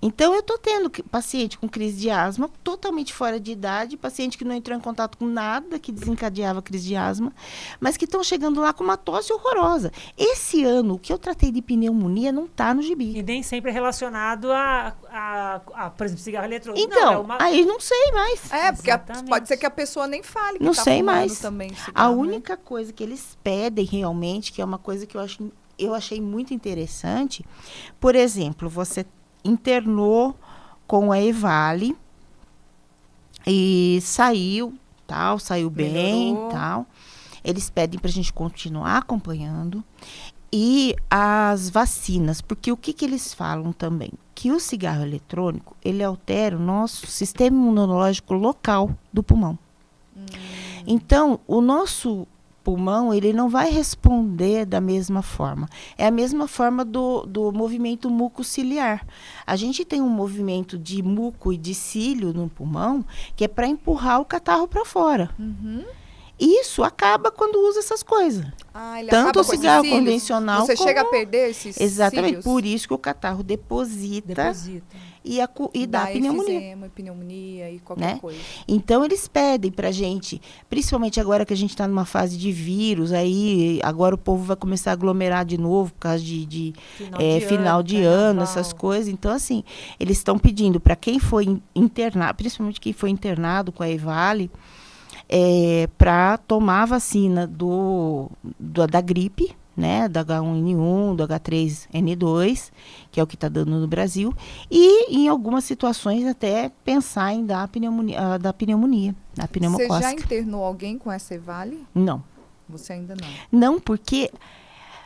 Então, eu estou tendo paciente com crise de asma, totalmente fora de idade, paciente que não entrou em contato com nada que desencadeava crise de asma, mas que estão chegando lá com uma tosse horrorosa. Esse ano, o que eu tratei de pneumonia não está no gibi. E nem sempre é relacionado por exemplo, cigarro eletrônico. Então, aí não sei mais. Porque pode ser que a pessoa nem fale que não sei mais. Também cigarro, a única coisa que eles pedem realmente, que é uma coisa que eu achei muito interessante, por exemplo, você internou com a Evale e saiu bem, tal. Eles pedem para a gente continuar acompanhando. E as vacinas, porque o que eles falam também? Que o cigarro eletrônico, ele altera o nosso sistema imunológico local do pulmão. Então, o nosso pulmão, ele não vai responder da mesma forma. É a mesma forma do movimento mucociliar. A gente tem um movimento de muco e de cílio no pulmão, que é para empurrar o catarro para fora. Isso acaba quando usa essas coisas. Ele Tanto acaba o com cigarro esses cílios? convencional Você como... chega a perder esses Exatamente, cílios? por isso que o catarro deposita. E dá pneumonia. Pneumonia e qualquer coisa. Então, eles pedem pra gente, principalmente agora que a gente está numa fase de vírus, aí agora o povo vai começar a aglomerar de novo por causa de final de ano, essas coisas. Então, assim, eles estão pedindo para quem foi internado, principalmente quem foi internado com a EVALI, para tomar a vacina da gripe, né, do H1N1, do H3N2, que é o que está dando no Brasil, e em algumas situações até pensar em dar a pneumonia, a pneumocócica. Você já internou alguém com essa EVALI? Não. Você ainda não? Não, porque,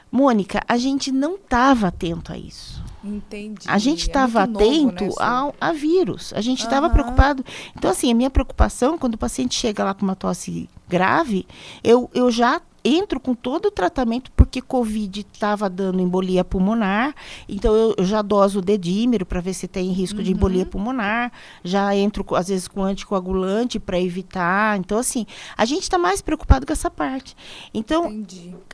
Mônica, a gente não estava atento a isso. Entendi. A gente estava atento a vírus. A gente estava preocupado. Então, assim, a minha preocupação, quando o paciente chega lá com uma tosse grave, eu já entro com todo o tratamento, porque Covid estava dando embolia pulmonar, então eu já doso o dedímero para ver se tem risco de embolia pulmonar, já entro, às vezes, com anticoagulante para evitar. Então, assim, a gente está mais preocupado com essa parte. Então,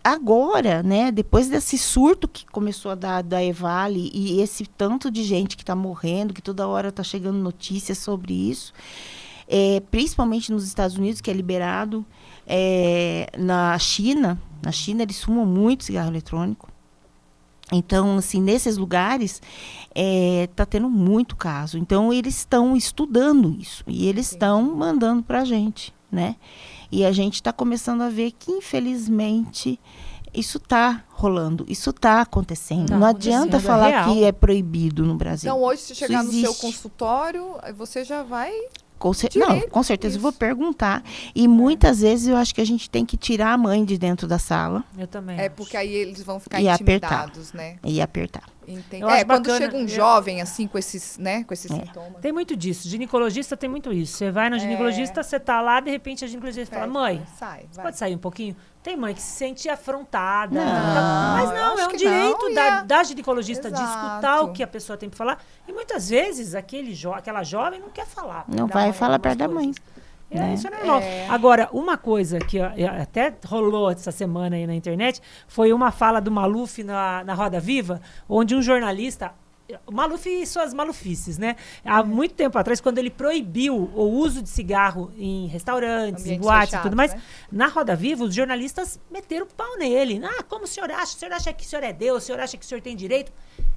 agora, né, depois desse surto que começou a dar da EVALI e esse tanto de gente que está morrendo, que toda hora está chegando notícias sobre isso, principalmente nos Estados Unidos, que é liberado, na China eles fumam muito cigarro eletrônico. Então, assim, nesses lugares está tendo muito caso. Então, eles estão estudando isso e eles estão mandando para a gente, né? E a gente está começando a ver que, infelizmente, isso está rolando, isso está acontecendo. Não adianta falar que é proibido no Brasil. Então, hoje, se chegar no seu consultório, você já vai... Com certeza eu vou perguntar. E muitas vezes eu acho que a gente tem que tirar a mãe de dentro da sala. Eu também. Porque aí eles vão ficar intimidados, né? E apertar. Entendi. Quando chega um jovem, assim, com esses sintomas. Tem muito disso. Ginecologista tem muito isso. Você vai no ginecologista, você tá lá, de repente a ginecologista fala, mãe, você pode sair um pouquinho? Tem mãe que se sente afrontada. Mas não, é um direito da ginecologista de escutar o que a pessoa tem para falar. E muitas vezes aquela jovem não quer falar. Não vai falar perto da mãe. Isso é normal. Agora, uma coisa que até rolou essa semana aí na internet foi uma fala do Maluf na Roda Viva, onde um jornalista... O Maluf e suas malufices, né? Há muito tempo atrás, quando ele proibiu o uso de cigarro em restaurantes, em boates e tudo mais, né? Na Roda Viva, os jornalistas meteram o pau nele. Como o senhor acha? O senhor acha que o senhor é Deus? O senhor acha que o senhor tem direito?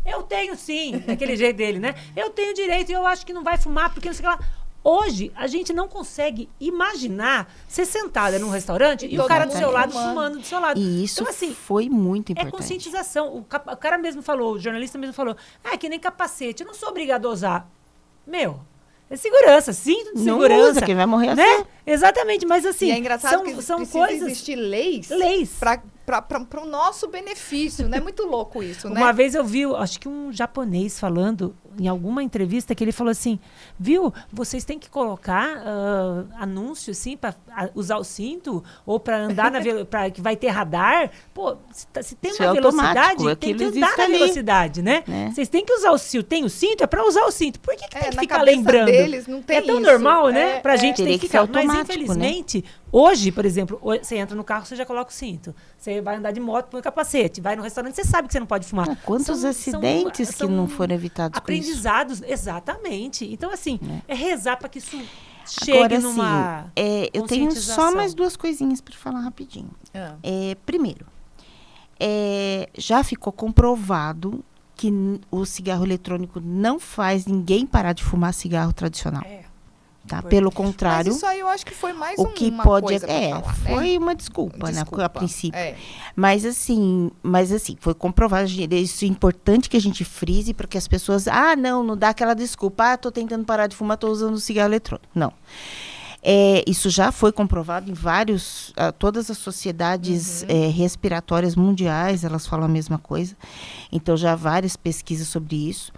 Eu tenho sim, daquele jeito dele, né? Eu tenho direito e eu acho que não vai fumar, porque não sei o que lá. Hoje, a gente não consegue imaginar ser sentada num restaurante e o cara do seu lado fumando do seu lado. E isso então, assim, foi muito importante. É conscientização. O cara mesmo falou, o jornalista mesmo falou, é que nem capacete, eu não sou obrigado a usar. É segurança, cinto de segurança. Não usa, quem vai morrer né? Assim. Exatamente, mas assim, e é engraçado que são precisa coisas... existir leis. Para o nosso benefício, não é muito louco isso, né? Uma vez eu vi, acho que um japonês falando em alguma entrevista que ele falou assim, viu, vocês têm que colocar anúncio assim para usar o cinto ou para andar para que vai ter radar. Pô, se tem uma velocidade, tem que andar na velocidade, né? Vocês têm que usar o cinto. Tem o cinto, é para usar o cinto. Por que tem que ficar lembrando? Deles, não tem tão isso. normal, né? Pra gente tem que ficar. Mas infelizmente, né? Hoje, por exemplo, você entra no carro, você já coloca o cinto. Você vai andar de moto, põe o capacete. Vai no restaurante, você sabe que você não pode fumar. Quantos acidentes que não foram evitados aprendizados, exatamente. Então, assim, é rezar para que isso chegue agora, numa eu tenho só mais duas coisinhas para falar rapidinho. Primeiro, já ficou comprovado que o cigarro eletrônico não faz ninguém parar de fumar cigarro tradicional. Tá? Pelo contrário, mas isso aí eu acho que foi mais o que uma pode coisa pra falar, foi uma desculpa, né, a princípio. Mas assim, foi comprovado. Isso é importante que a gente frise para que as pessoas, não dá aquela desculpa, tô tentando parar de fumar, tô usando cigarro eletrônico. Não. Isso já foi comprovado em todas as sociedades respiratórias mundiais, elas falam a mesma coisa. Então, já há várias pesquisas sobre isso.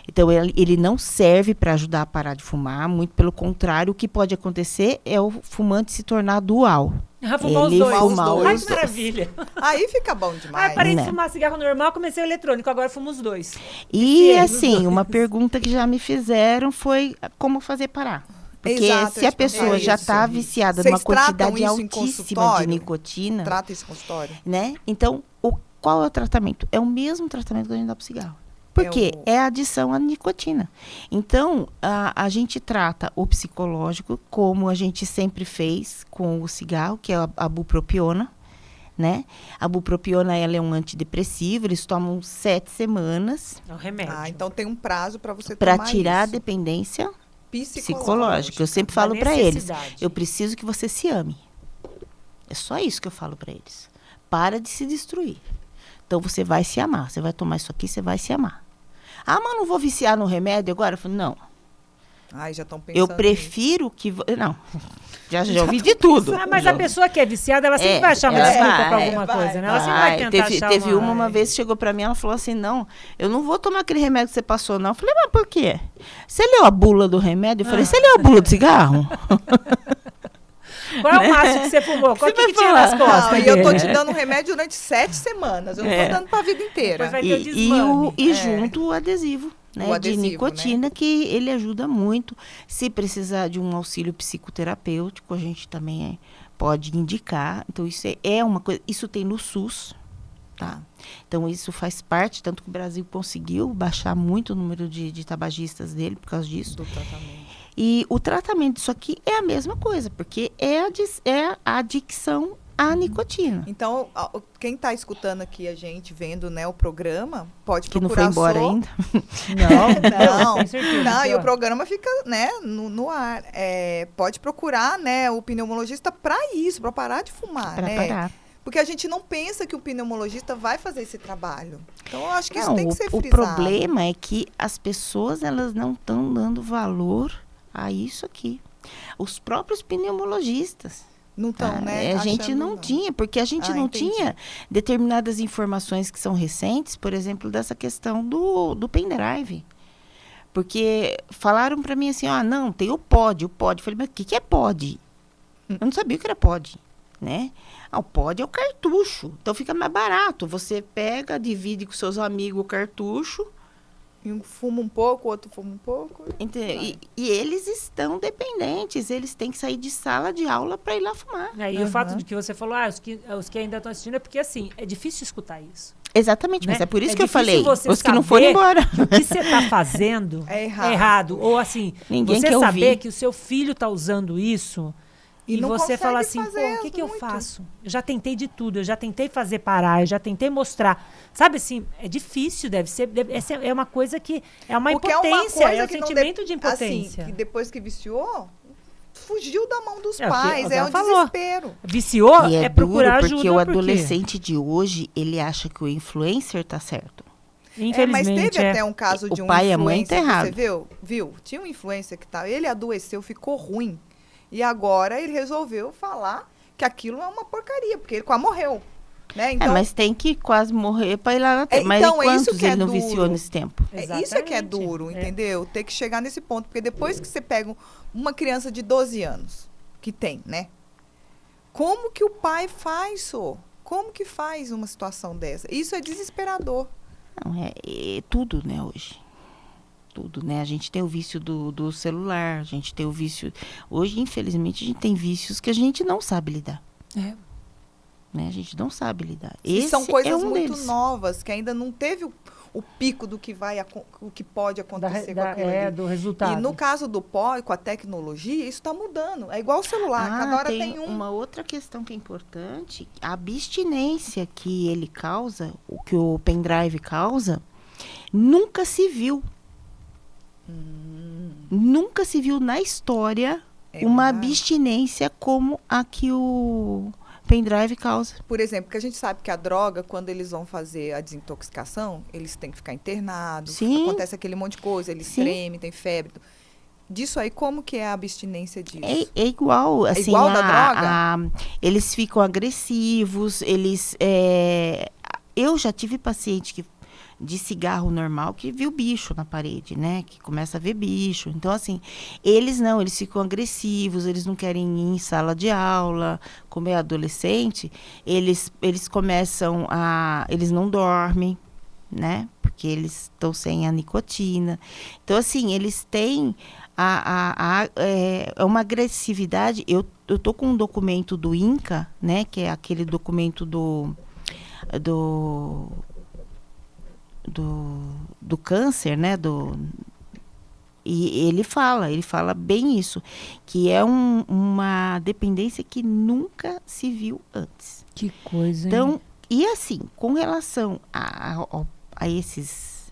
Então, ele não serve para ajudar a parar de fumar, muito pelo contrário, o que pode acontecer é o fumante se tornar dual. Fumar os dois. Ai, que maravilha. Aí fica bom demais. Parei de fumar cigarro normal, comecei o eletrônico, agora fumo os dois. E, assim, uma pergunta que já me fizeram foi como fazer parar. Porque Exato, se a pessoa já está viciada numa quantidade altíssima de nicotina... Trata isso em consultório? Né? Então, qual é o tratamento? É o mesmo tratamento que a gente dá para o cigarro. Porque é a adição à nicotina. Então, a gente trata o psicológico, como a gente sempre fez com o cigarro, que é a bupropiona, né? A bupropiona, ela é um antidepressivo, eles tomam 7 semanas. É um remédio. Então tem um prazo para você tomar para tirar a dependência psicológica. Eu sempre falo para eles, eu preciso que você se ame. É só isso que eu falo para eles. Para de se destruir. Então, você vai se amar. Você vai tomar isso aqui, você vai se amar. Ah, mas não vou viciar no remédio agora? Eu falo, não. Ai, já estão pensando. Eu prefiro que... Não. Já ouvi de tudo. Mas a pessoa que é viciada, ela sempre vai achar uma desculpa para alguma coisa, né? Ela sempre vai tentar achar Teve uma vez que chegou para mim, ela falou assim, não, eu não vou tomar aquele remédio que você passou, não. Eu falei, mas por quê? Você leu a bula do remédio? Eu falei, você leu a bula do cigarro? Qual é o máximo que você fumou? Qual que tinha nas costas? Não, e eu tô te dando remédio durante 7 semanas. Eu não tô dando pra vida inteira. Vai ter o desmame. E junto o adesivo, né? O adesivo, de nicotina, né? Que ele ajuda muito. Se precisar de um auxílio psicoterapêutico, a gente também pode indicar. Então, isso é uma coisa... Isso tem no SUS, tá? Então, isso faz parte, tanto que o Brasil conseguiu baixar muito o número de tabagistas dele por causa disso. Do tratamento. E o tratamento disso aqui é a mesma coisa, porque é a adicção à nicotina. Então, quem está escutando aqui a gente, vendo, né, o programa, pode que procurar... Que não foi embora ainda. Não, e o programa fica, né, no ar. Pode procurar, né, o pneumologista para isso, para parar de fumar, pra né? Parar. Porque a gente não pensa que o pneumologista vai fazer esse trabalho. Então, eu acho que isso tem que ser frisado. O problema é que as pessoas, elas não estão dando valor a isso aqui. Os próprios pneumologistas. Não estão, né? A gente não tinha, porque a gente não tinha determinadas informações que são recentes, por exemplo, dessa questão do pendrive. Porque falaram para mim assim, não, tem o pod. Eu falei, mas o que é pod? Eu não sabia o que era pod, né? O pod é o cartucho, então fica mais barato. Você pega, divide com seus amigos o cartucho, e um fuma um pouco, o outro fuma um pouco. E eles estão dependentes. Eles têm que sair de sala de aula para ir lá fumar. E o fato de que você falou, os que ainda estão assistindo, é porque, assim, é difícil escutar isso. Exatamente, né? Mas é por isso que eu falei. Os que não foram embora. Que o que você está fazendo é errado. Ou, assim, ninguém você quer saber ouvir. que o seu filho está usando isso... E você fala assim, pô, o que eu faço? Eu já tentei de tudo, eu já tentei fazer parar, eu já tentei mostrar. Sabe assim, é difícil, essa é uma coisa que é uma impotência, é um sentimento de impotência. Assim, que depois que viciou, fugiu da mão dos pais, é um desespero. Viciou e é procurar ajuda. Porque o adolescente de hoje, ele acha que o influencer tá certo. Infelizmente, mas teve até um caso de um pai influencer, e a mãe tá errado. Você viu? Tinha um influencer que ele adoeceu, ficou ruim. E agora ele resolveu falar que aquilo é uma porcaria, porque ele quase morreu. Né? Então, mas tem que quase morrer para ir lá na terra. Mas quantos ele não viciou nesse tempo? Isso é que é duro, entendeu? Ter que chegar nesse ponto. Porque depois que você pega uma criança de 12 anos, que tem, né? Como que o pai faz, Sô? Como que faz uma situação dessa? Isso é desesperador. Não, é tudo, né, hoje. Tudo, né? A gente tem o vício do celular, a gente tem o vício... Hoje, infelizmente, a gente tem vícios que a gente não sabe lidar. Né? A gente não sabe lidar. E são coisas muito novas, que ainda não teve o pico do que o que pode acontecer com aquilo ali. Do resultado. E no caso do pó, com a tecnologia, isso está mudando. É igual o celular, cada hora tem uma outra questão que é importante, a abstinência que ele causa, o que o pendrive causa, nunca se viu. Nunca se viu na história uma abstinência como a que o pendrive causa. Por exemplo, que a gente sabe que a droga, quando eles vão fazer a desintoxicação, eles têm que ficar internados, acontece aquele monte de coisa, eles tremem, tem febre. Disso aí, como que é a abstinência disso? É igual, assim, igual da droga? Eles ficam agressivos, eu já tive paciente de cigarro normal que viu bicho na parede, né? Que começa a ver bicho. Então, assim, eles ficam agressivos, eles não querem ir em sala de aula. Como é adolescente, eles começam eles não dormem, né? Porque eles estão sem a nicotina. Então, assim, eles têm É uma agressividade. Eu tô com um documento do INCA, né, que é aquele documento do câncer, né, e ele fala bem isso, que é uma dependência que nunca se viu antes. Que coisa, hein? Então, e assim, com relação a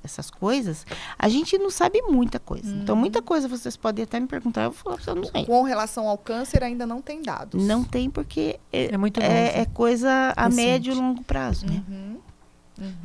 essas coisas, a gente não sabe muita coisa. Então, muita coisa vocês podem até me perguntar, eu vou falar para vocês, não sei. Com relação ao câncer, ainda não tem dados. Não tem, porque muito novo. é coisa a Recente. médio e longo prazo, né?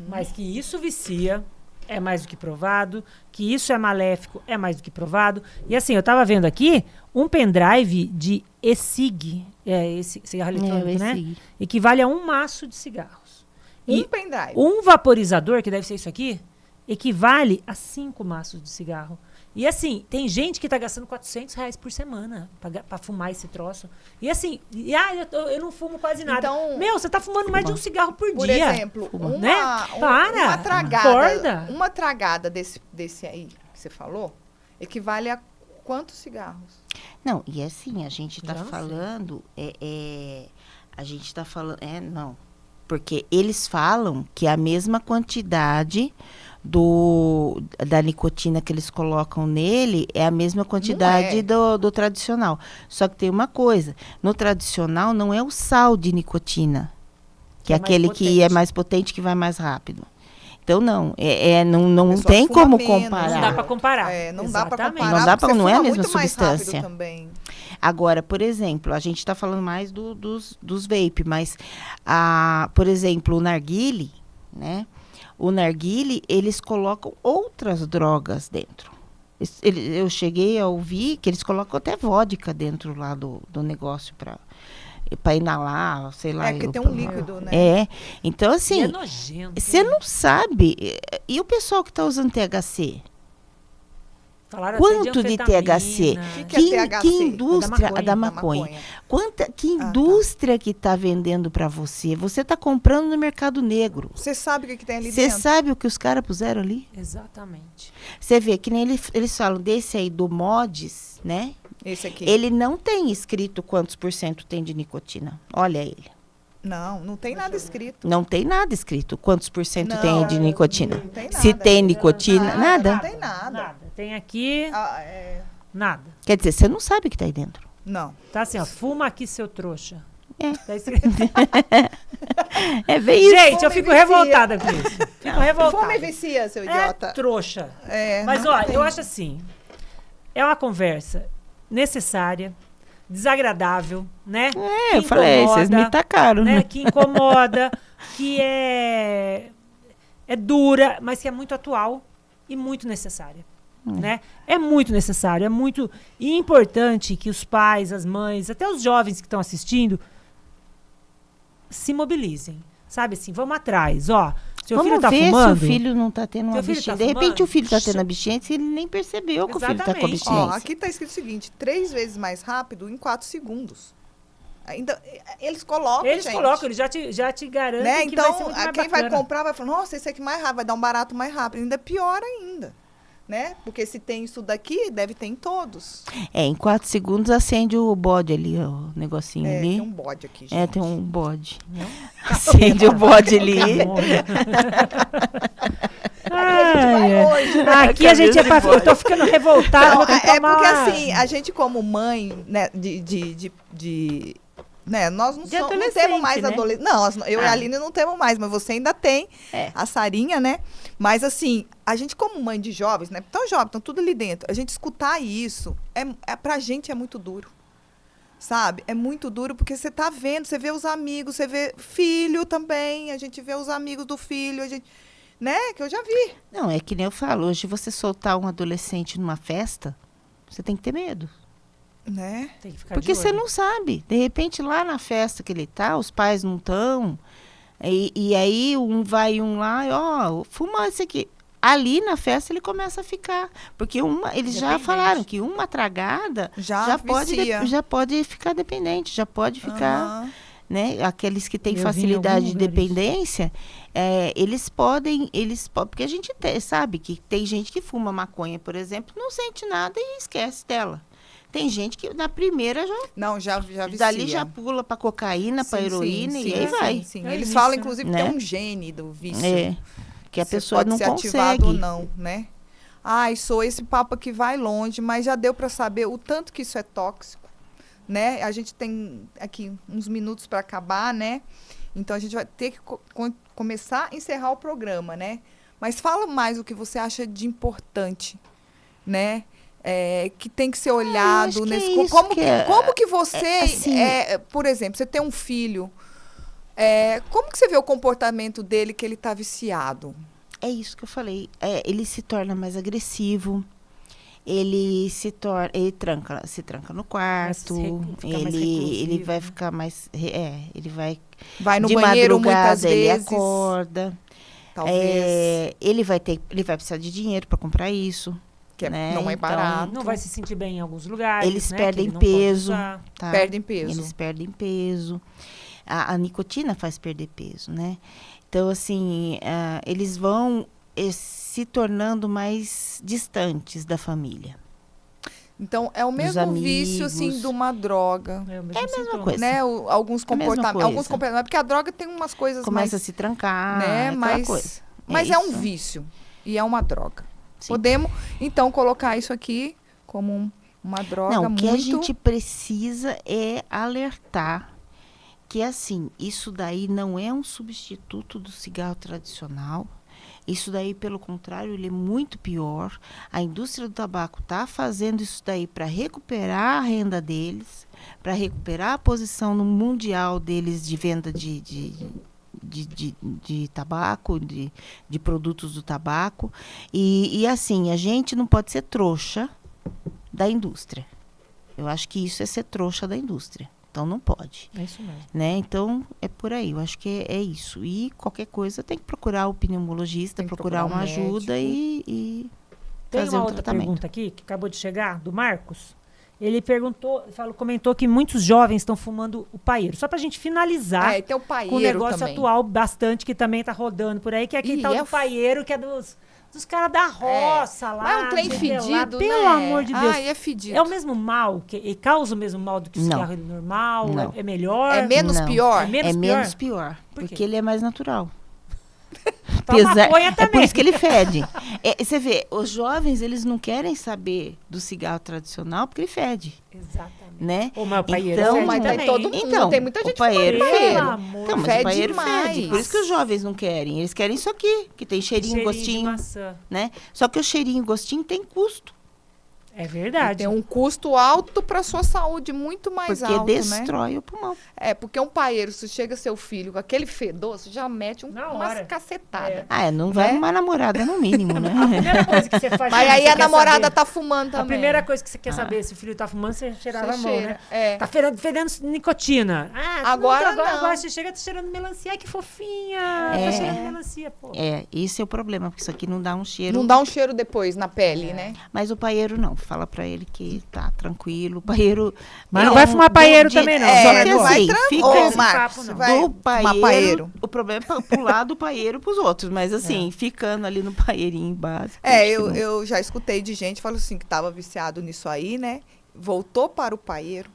Mas que isso vicia é mais do que provado, que isso é maléfico é mais do que provado. E assim, eu estava vendo aqui um pendrive de e-cig, esse cigarro eletrônico, né? Equivale a um maço de cigarros. Um pendrive. Um vaporizador, que deve ser isso aqui, equivale a 5 maços de cigarro. E assim, tem gente que tá gastando R$400 por semana pra fumar esse troço. E assim, eu não fumo quase nada. Então, você tá fumando mais de um cigarro por dia. Por exemplo, né? uma tragada desse aí que você falou, equivale a quantos cigarros? Não, e assim, a gente tá falando, a gente tá falando, não, porque eles falam que a mesma quantidade da nicotina que eles colocam nele é a mesma quantidade do tradicional. Só que tem uma coisa, no tradicional não é o sal de nicotina, que é aquele que é mais potente, que vai mais rápido. Então, não tem como comparar. Não dá para comparar. Não dá para comparar. Não é a mesma substância. Também. Agora, por exemplo, a gente está falando mais dos vape, mas, por exemplo, o narguile, né? O narguile, eles colocam outras drogas dentro. Eu cheguei a ouvir que eles colocam até vodka dentro lá do negócio para inalar, sei lá. Porque tem um líquido, né? Então, assim, você não sabe. E o pessoal que está usando THC? Falaram quanto de THC? Que é THC? Que indústria da maconha? Que indústria que está vendendo para você? Você está comprando no mercado negro. Você sabe o que tem ali dentro? Você sabe o que os caras puseram ali? Exatamente. Você vê que nem eles falam desse aí do Mods, né? Esse aqui. Ele não tem escrito quantos % tem de nicotina. Olha ele. Não tem nada escrito. Não tem nada escrito. Quantos % tem de nicotina? Não tem nada. Se tem nicotina, nada. Não tem nada. Tem aqui, nada. Quer dizer, você não sabe o que está aí dentro. Não. Tá assim, fuma aqui, seu trouxa. Tá é bem isso. Gente, eu fico revoltada com isso. Fico revoltada. Fuma e vicia, seu idiota. Trouxa. Mas, eu acho assim, é uma conversa necessária, desagradável, né? Eu falei, vocês me tacaram, né? Que incomoda, que é dura, mas que é muito atual e muito necessária. Né? É muito necessário, é muito importante que os pais, as mães, até os jovens que estão assistindo se mobilizem. Sabe assim, vamos atrás, seu filho tá fumando. Se o filho não tá tendo uma abstinência. De repente o filho tá tendo abstinência e ele nem percebeu que o filho tá com abstinência. Aqui tá escrito o seguinte, 3 vezes mais rápido em 4 segundos. Ainda, eles colocam, eles já te garantem, né? Então, vai ser muito mais quem bacana. vai comprar vai falar, nossa, esse aqui mais rápido, vai dar um barato mais rápido. Ainda pior ainda. Né? Porque se tem isso daqui, deve ter em todos. Em 4 segundos acende o bode ali, o negocinho ali. Tem um bode aqui, gente. Tem um bode. Acende o bode ali. Aqui a gente eu tô ficando revoltada. Não, porque assim, a gente como mãe, né, né, nós não temos mais, né? Adolescentes. Não, eu e a Aline não temos mais, mas você ainda tem, a Sarinha, né? Mas assim, a gente como mãe de jovens, né? Tão jovens, estão tudo ali dentro. A gente escutar isso, pra gente é muito duro. Sabe? É muito duro porque você tá vendo, você vê os amigos, você vê filho também, a gente vê os amigos do filho, né? Que eu já vi. Não, é que nem eu falo, hoje você soltar um adolescente numa festa, você tem que ter medo. Né? Tem que ficar porque você não sabe. De repente, lá na festa que ele tá, os pais não estão. E aí, um vai lá, fuma esse aqui. Ali na festa ele começa a ficar. Porque eles já falaram que uma tragada já pode ficar dependente, já pode ficar né? Aqueles que têm Eu vi em facilidade de algum lugar isso. dependência, eles podem, porque a gente sabe que tem gente que fuma maconha, por exemplo, não sente nada e esquece dela. Tem gente que na primeira Não, já vicia. dali já pula para cocaína, para heroína e aí vai. Sim. É Eles isso, falam, inclusive, que né? tem um gene do vício. Que a Você pessoa pode não ser ativado ou consegue. não, né? Ai, esse papo aqui vai longe, mas já deu para saber o tanto que isso é tóxico, né? A gente tem aqui uns minutos para acabar, né? Então a gente vai ter que começar a encerrar o programa, né? Mas fala mais o que você acha de importante, né? Que tem que ser olhado nesse. Como que você, assim, por exemplo, você tem um filho, como que você vê o comportamento dele que ele está viciado? É isso que eu falei. Ele se torna mais agressivo. Ele se tranca no quarto. Ele vai ficar mais. Ele vai no de banheiro madrugada, muitas ele vezes. acorda. Talvez. Ele vai precisar de dinheiro para comprar isso. Que né? não é Então, barato. Não vai se sentir bem em alguns lugares. Eles né, perdem que ele não pode peso. usar. Tá? Perdem peso. Eles perdem peso. A nicotina faz perder peso, né? Então, assim, eles vão se tornando mais distantes da família. Então, é o mesmo vício, assim, de uma droga. É a mesma coisa. Né? Alguns comportamentos. Porque a droga tem umas coisas Começa mais... a se trancar, né? aquela coisa. Mas é um vício. E é uma droga. Sim. Podemos, então, colocar isso aqui como uma droga Não, o muito... que a gente precisa é alertar que, assim, isso daí não é um substituto do cigarro tradicional. Isso daí, pelo contrário, ele é muito pior. A indústria do tabaco está fazendo isso daí para recuperar a renda deles, para recuperar a posição no mundial deles de venda de tabaco, de produtos do tabaco. E assim, a gente não pode ser trouxa da indústria. Eu acho que isso é ser trouxa da indústria. Então, não pode. É isso mesmo. Né? Então, é por aí. Eu acho que é isso. E qualquer coisa tem que procurar o pneumologista, procurar uma ajuda e Tem fazer uma um outra tratamento. pergunta aqui, que acabou de chegar, do Marcos. Ele comentou que muitos jovens estão fumando o paeiro. Só pra gente finalizar tem o paieiro com o negócio também. atual bastante, que também tá rodando por aí, que é aquele tal do paieiro, que é dos caras da roça lá. Mas é um trem não sei o que lá. fedido, Pelo né? amor de Deus. Ai, é fedido. É o mesmo mal? E causa o mesmo mal do que o cigarro normal? Não. É melhor? É menos Não. pior? É menos É pior? menos pior. Por quê? Porque ele é mais natural. Então, a maconha É também. por isso que ele fede. Você vê, os jovens, eles não querem saber do cigarro tradicional porque ele fede, Exatamente. né? Ô, mas o paieiro Então, fede mas também. tem todo mundo, Então, tem muita gente o paieiro fumando fede. Pelo amor Então, mas fede o paieiro demais. fede. Por isso que os jovens não querem. Eles querem isso aqui, que tem cheirinho, de gostinho, maçã. né? Só que o cheirinho e gostinho tem custo. É verdade. Tem um custo alto para sua saúde, muito mais Porque alto, né? destrói o pulmão. Porque um paieiro, se chega seu filho com aquele fedor, você já mete Na umas hora. cacetadas. Não vai Né? arrumar namorada, no mínimo, né? A primeira coisa que você faz... Mas aí você a quer namorada saber. tá fumando também. A primeira coisa que você quer saber se o filho tá fumando, você cheirar Você a mão, cheira, né? Tá fedendo nicotina. Agora não. Agora você chega, tá cheirando melancia. Ai, que fofinha. Tá cheirando melancia, pô. Esse é o problema, porque isso aqui não dá um cheiro. Não dá um cheiro depois na pele, né? Mas o paieiro não. Fala pra ele que tá tranquilo. O paieiro... Mas não vai fumar paieiro também, não. Só que não vai assim, fica Ô, esse Marcos, papo, você não. vai do fumar paieiro, o problema é pular do paieiro pros outros. Mas assim, ficando ali no paeirinho básico. Eu já escutei de gente, falou assim, que tava viciado nisso aí, né? Voltou para o paieiro.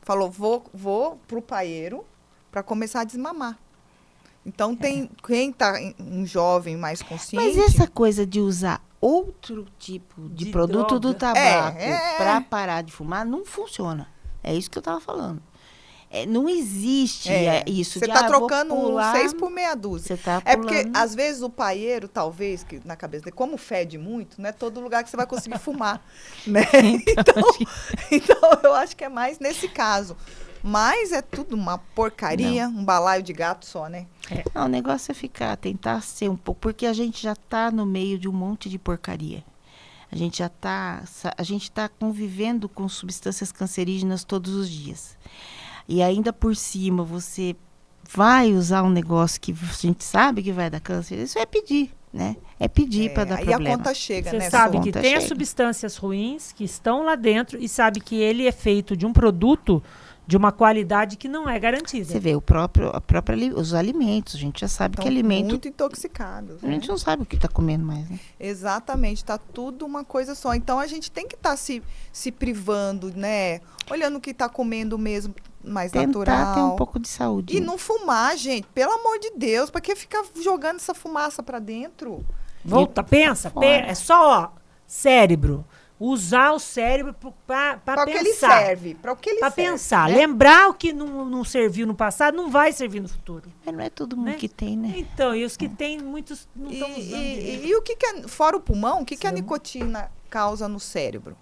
Falou, vou pro paieiro para começar a desmamar. Então, quem tá um jovem mais consciente... Mas essa coisa de usar outro tipo de produto do tabaco para parar de fumar não funciona. É isso que eu tava falando. Não existe isso. Você tá trocando um 6 por meia dúzia. Você tá porque, às vezes, o paieiro, talvez, que na cabeça dele, como fede muito, não é todo lugar que você vai conseguir fumar. Né? Então, eu acho que é mais nesse caso. Mas é tudo uma porcaria, um balaio de gato só, né? Não, o negócio é tentar ser um pouco, porque a gente já tá no meio de um monte de porcaria. A gente tá convivendo com substâncias cancerígenas todos os dias. E ainda por cima você vai usar um negócio que a gente sabe que vai dar câncer, isso é pedir, né? É pedir para dar problema. Aí a conta chega, Você né? sabe que conta tem as chega. substâncias ruins que estão lá dentro e sabe que ele é feito de um produto de uma qualidade que não é garantida. Você vê, os alimentos, a gente já sabe que alimento... muito intoxicados. A gente não sabe o que está comendo mais, né? Exatamente, tá tudo uma coisa só. Então, a gente tem que estar se privando, né? Olhando o que está comendo mesmo mais natural. Tentar ter um pouco de saúde. E não fumar, gente. Pelo amor de Deus, para que ficar jogando essa fumaça para dentro? Volta, pensa, é só, ó, cérebro. Usar o cérebro para pensar. Para o que ele serve. Para o que ele serve. Para pensar. Né? Lembrar o que não serviu no passado, não vai servir no futuro. Mas não é todo mundo que tem, né? Então, e os que tem, muitos não estão usando. E o que fora o pulmão, o que a nicotina causa no cérebro?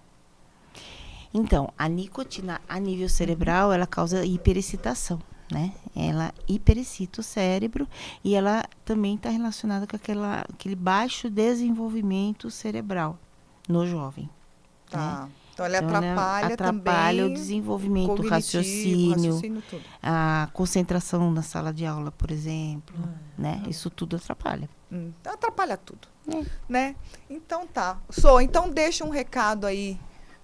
Então, a nicotina a nível cerebral, ela causa hiperexcitação, né? Ela hiperexcita o cérebro e ela também está relacionada com aquele baixo desenvolvimento cerebral no jovem. Tá. Né? Então, ele atrapalha também o desenvolvimento, raciocínio, tudo. A concentração na sala de aula, por exemplo, né? Isso tudo atrapalha. Atrapalha tudo, né? Então tá. Então deixa um recado aí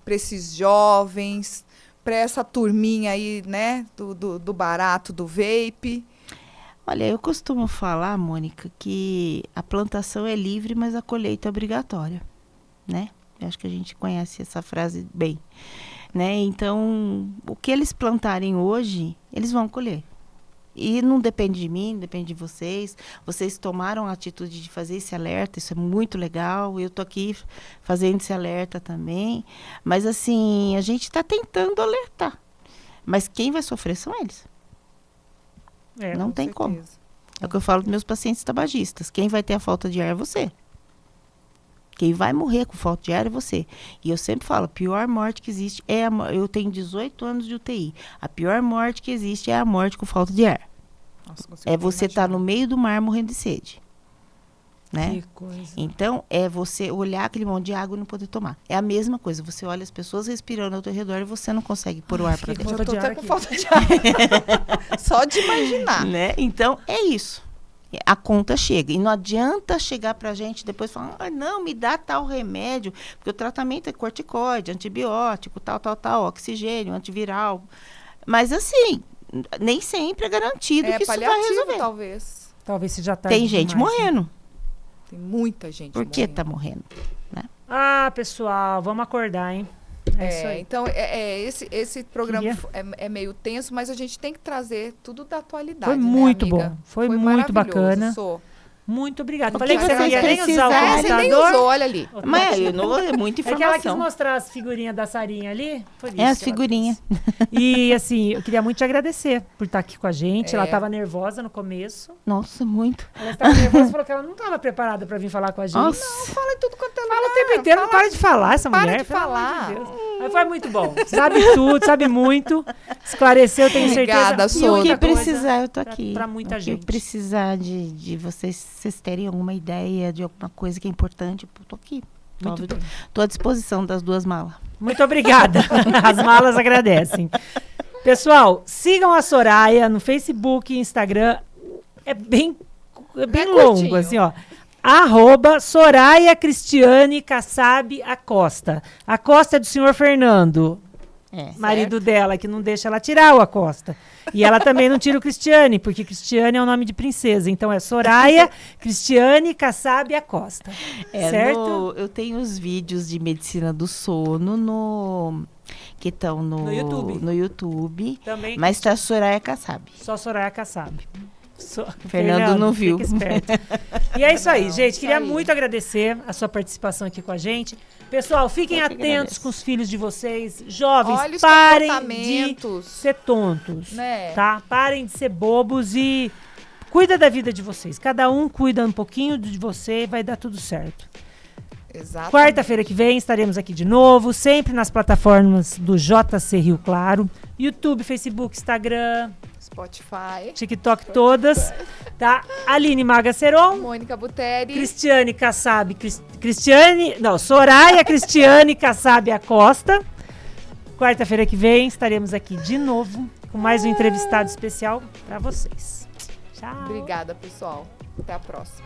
para esses jovens, para essa turminha aí, né? Do barato, do vape. Olha, eu costumo falar, Mônica, que a plantação é livre, mas a colheita é obrigatória, né? Eu acho que a gente conhece essa frase bem, né? Então, o que eles plantarem hoje, eles vão colher. E não depende de mim, depende de vocês. Vocês tomaram a atitude de fazer esse alerta, isso é muito legal. Eu tô aqui fazendo esse alerta também. Mas, assim, a gente está tentando alertar. Mas quem vai sofrer são eles. Não tem como. É o que eu falo dos meus pacientes tabagistas. Quem vai ter a falta de ar é você. Quem vai morrer com falta de ar é você. E eu sempre falo, a pior morte que existe é eu tenho 18 anos de UTI. A pior morte que existe é a morte com falta de ar. Nossa, é você estar no meio do mar morrendo de sede. Né? Que coisa. Então, é você olhar aquele monte de água e não poder tomar. É a mesma coisa. Você olha as pessoas respirando ao teu redor e você não consegue pôr o ar para dentro. Eu tô até com falta de ar. Só de imaginar. Né? Então, é isso. A conta chega. E não adianta chegar pra gente depois falar, não, me dá tal remédio, porque o tratamento é corticoide, antibiótico, tal, oxigênio, antiviral. Mas assim, nem sempre é garantido que isso vai resolver. Talvez. Talvez se já tá. Tem gente demais, morrendo. Né? Tem muita gente morrendo. Por que tá morrendo? Né? Ah, pessoal, vamos acordar, hein? Isso aí. Então, esse programa é meio tenso, mas a gente tem que trazer tudo da atualidade. Foi muito amiga? bom. Foi muito bacana. Muito obrigada. Falei que você não ia nem usar o computador. Você nem usou, olha ali. Mas é muita informação. É que ela quis mostrar as figurinhas da Sarinha ali. Foi isso, as figurinhas. E assim, eu queria muito te agradecer por estar aqui com a gente. Ela estava nervosa no começo. Nossa, muito. Ela estava nervosa e falou que ela não estava preparada para vir falar com a gente. Nossa. Não, fala em tudo quanto é lugar. Fala o tempo inteiro, não para de falar essa mulher. Para de falar. Mas foi muito bom. Sabe tudo, sabe muito. Esclareceu, tenho certeza. Obrigada, E o que precisar, eu tô aqui. Para muita gente. O que precisar de vocês terem alguma ideia de alguma coisa que é importante, eu tô aqui. Tô à disposição das duas malas. Muito obrigada. As malas agradecem. Pessoal, sigam a Soraya no Facebook e Instagram. É bem longo, assim, ó. @Soraya Cristiane Kassab Acosta. Acosta é do senhor Fernando, marido dela, que não deixa ela tirar o Acosta. E ela também não tira o Cristiane, porque Cristiane é um nome de princesa. Então é Soraya Cristiane Kassab Acosta. Certo? Eu tenho os vídeos de medicina do sono que estão no YouTube. Também. Mas tá Soraya Kassab. Só Soraya Kassab. Fernando não viu. E é isso aí, gente. Queria muito agradecer a sua participação aqui com a gente. Pessoal, fiquem atentos com os filhos de vocês. Jovens, parem de ser tontos. Né? Tá? Parem de ser bobos e cuida da vida de vocês. Cada um cuida um pouquinho de você e vai dar tudo certo. Exatamente. Quarta-feira que vem estaremos aqui de novo, sempre nas plataformas do JC Rio Claro. YouTube, Facebook, Instagram, Spotify, TikTok, todas, tá? Aline Magaceron, Mônica Buteri, Cristiane Kassab, Soraya Cristiane Kassab Acosta. Quarta-feira que vem estaremos aqui de novo com mais um entrevistado especial para vocês. Tchau. Obrigada, pessoal. Até a próxima.